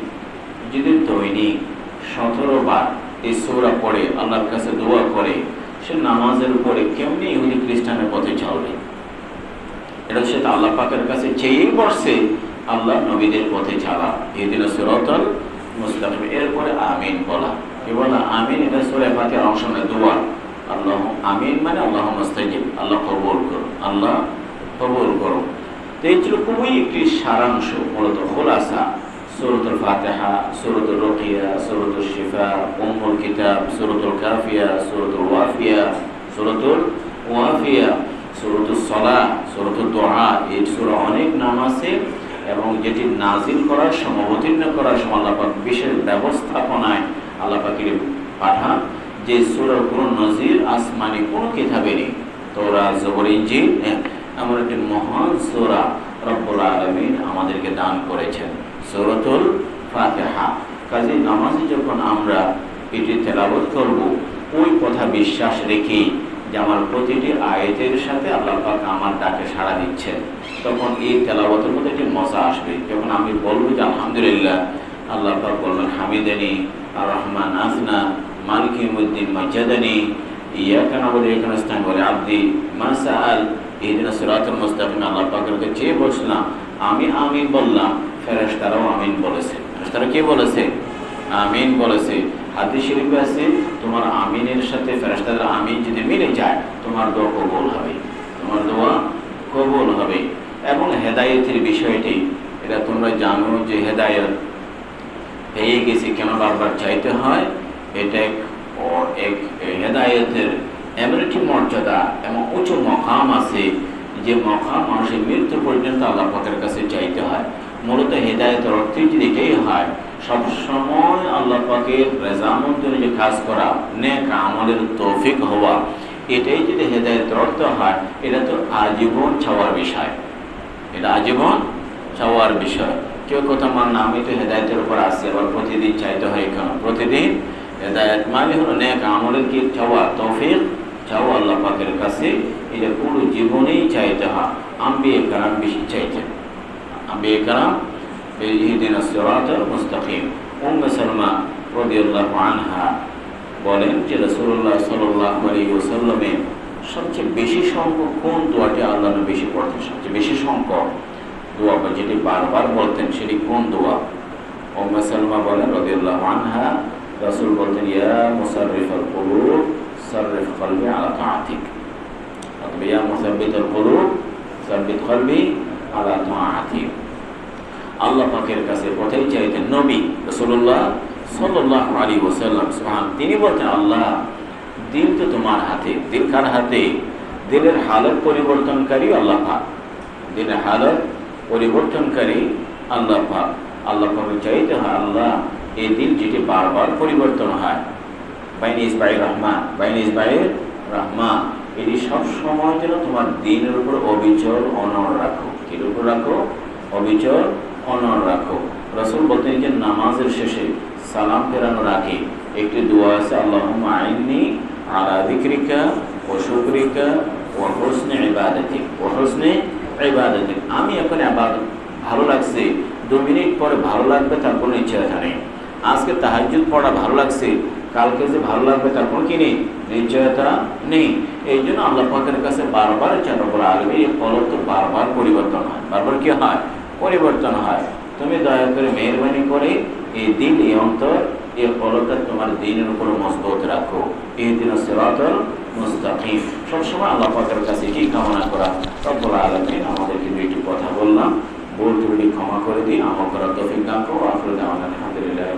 যদি দৈনিক 17 বার এই সূরা পড়ে, আল্লাহর কাছে দোয়া করে, সে নামাজের উপরে কেমনি ইহুদি খ্রিস্টানের পথে চলবে? এটা সে আল্লাহ পাকের কাছে চেয়েই বসছে আল্লাহ নবীদের পথে চালা ইহদিনাস সিরাতাল মুস্তাকিম। এরপরে আমিন বলা, কি বলা? আমিন। এটা সূরা ফাতিহার অংশ নয়, দোয়া। আল্লাহ আমিন মানে আল্লাহ মুস্তাজিব, আল্লাহ কবুল করো, আল্লাহ কবুল করো। তো এই ছিল খুবই একটি সারাংশ, মূলত খোলাসা সূরাতুল ফাতিহা, সূরাতুল রুকিয়া, সূরাতুল শিফা, উম্মুল কিতাব, সূরাতুল কাফিয়া, সূরাতুল ওয়াফিয়া, সূরাতুল ওয়াফিয়া, সূরাতুল সালাহ, সূরাতুল দুআ। এই সূরা অনেক নাম আছে এবং যেটি নাজিল করার সময়, অবতীর্ণ করার সময় আল্লাহ পাক বিশেষ ব্যবস্থাপনায় আল্লাহ পাকের পাঠান, যে সূরার কোনো নজির আসমানি কোনো কিতাবে নেই। তাওরাত, জবর, ইনজিল এমন একটি মহান সূরা রব্বুল আলামিন আমাদেরকে দান করেছেন, সূরাতুল ফাতিহা। কাজে নামাজে যখন আমরা এটি তেলাওয়াত করব, ওই কথা বিশ্বাস রেখেই যে আমার প্রতিটি আয়াতের সাথে আল্লাহ পাক আমার ডাকে সাড়া দিচ্ছেন, তখন এই তেলাওয়াতের মধ্যে একটি মজা আসবে। যখন আমি বলবো যে আলহামদুলিল্লাহ, আল্লাহ পাক বলবেন হামিদানি আর রহমান আসনা মালিক ইয়াউমিদ্দিন মাজ্জাদানি ইয়াকা নাবুদু ওয়া ইয়াকা নাস্তাইন বলে আব্দি মা সাআল ইহদিনাস সিরাতাল মুস্তাকিম। আল্লাহ পাকের কাছে চেয়ে বসলাম, আমি আমিন বললাম, ফেরেশতারাও আমিন বলেছে। ফেরেশতারা কে বলেছে? আমিন বলেছে। হাদিস শরীফে আছে, তোমার আমিনের সাথে ফেরেশতাদের আমিন যদি মিলে যায়, তোমার দোয়া কবুল হবে, তোমার দোয়া কবুল হবে। এবং হেদায়েতের বিষয়টি, এটা তোমরা জানো যে হেদায়েত পেয়ে গেছি কেন বারবার চাইতে হয়। এটা এক হেদায়েতের এমন একটি মর্যাদা এবং উঁচু মকাম আছে, যে মকাম মানুষের মৃত্যু পর্যন্ত আল্লাহ পাকের কাছে চাইতে হয়। মূলত হেদায়েতের অর্থ যদি এটাই হয়, সবসময় আল্লাহ পাকের রেজামন্দের যে কাজ করা, নেক আমলের তৌফিক হওয়া, এটাই যদি হেদায়েতের অর্থ হয়, এটা তো আজীবন চাওয়ার বিষয়, এটা আজীবন চাওয়ার বিষয়। কেউ কথা মান না, আমি তো হেদায়েতের উপর আসি, আবার প্রতিদিন চাইতে হয় কেন? প্রতিদিন হেদায়েত মানে হলো নেক আমলের কি চাওয়া, তৌফিক চাওয়া আল্লাহ পাকের কাছে। এটা পুরো জীবনেই চাইতে হয়। আম্বিয়া কেরাম বেশি চাইতেন, আম্বিয়া কেরাম ইহদিনাস সিরাতাল মুস্তাকিম। উম্মে সালমা রাদিয়াল্লাহু আনহা বলেন যে রাসূলুল্লাহ সাল্লাল্লাহু আলাইহি ওয়াসাল্লামের সবচেয়ে বেশি সংখ্যক কোন দোয়াটি আল্লাহ নবী বেশি পড়তেন? সবচেয়ে বেশি সংখ্যক দোয়া বা যেটি বারবার বলতেন সেটি কোন দোয়া? উম্মে সালমা বলেন রাদিয়াল্লাহু আনহা, রাসূল বলতেন, ইয়া মুসাররিফাল কুলুব সাররিফ কলবি আলা তাআতিক। অথবা ইয়া মুসাব্বিতাল কুলুব সাব্বিত কলবি আলা তাআতিক। আল্লাহ পাকের কাছে কথাই চাইতেন নবী রাসূলুল্লাহ সাল্লাল্লাহু আলাইহি ওয়াসাল্লাম। সুবহান। তিনি বলতেন, আল্লাহ দিল তো তোমার হাতে। দিল কার হাতে? দিলের হালত পরিবর্তনকারী আল্লাহ পাক, দিলের হালত পরিবর্তনকারী আল্লাহ পাক। আল্লাহ পাকে চাইতে হয়, আল্লাহ এই দিল যেটি বারবার পরিবর্তন হয়, বাইনি ইসবাইর রহমান, বাইনি ইসবাইর রহমান, এটি সবসময় যেন তোমার দিনের উপর অবিচল অনড় রাখো। এর উপর রাখো? অবিচল অনড় রাখো। রাসূল বলতেন যে নামাজের শেষে সালাম ফেরানোর আগে একটি দোয়া আছে, আল্লাহুম্মা আইন্নি আলা যিকরিকা ওয়া শুকরিকা ওয়া হুসনি ইবাদাতিক, ওয়া হুসনি ইবাদাতিক। আমি এখন ইবাদত ভালো লাগছে, 2 মিনিট পরে ভালো লাগবে তার কোনো নিশ্চয়তা নেই। আজকে তাহাজ্জুদ পড়া ভালো লাগছে, কালকে যে ভালো লাগবে তার কোনো কি নেই, নিশ্চয়তা নেই। এই জন্য আল্লাহ পাকের কাছে বারবার রব্বুল আলামিন, এই কলব তো বারবার পরিবর্তন হয়, বারবার কি হয়? পরিবর্তন হয়। তুমি দয়া করে মেহেরবানি করে এই দিল, এই অন্তর, এই কলবটা তোমার দিনের উপর মজবুত রাখো। ইহদিনাস সিরাতাল মুস্তাকিম। সবসময় আল্লাহ পাকের কাছে কি কামনা করা। রব্বুল আলামিন আমাদেরকে দুইটি কথা বললাম, ভুল ত্রুটি ক্ষমা করে দিন, আমল করার তৌফিক দান করো। আখির দাওয়ানা আলহামদুলিল্লাহ।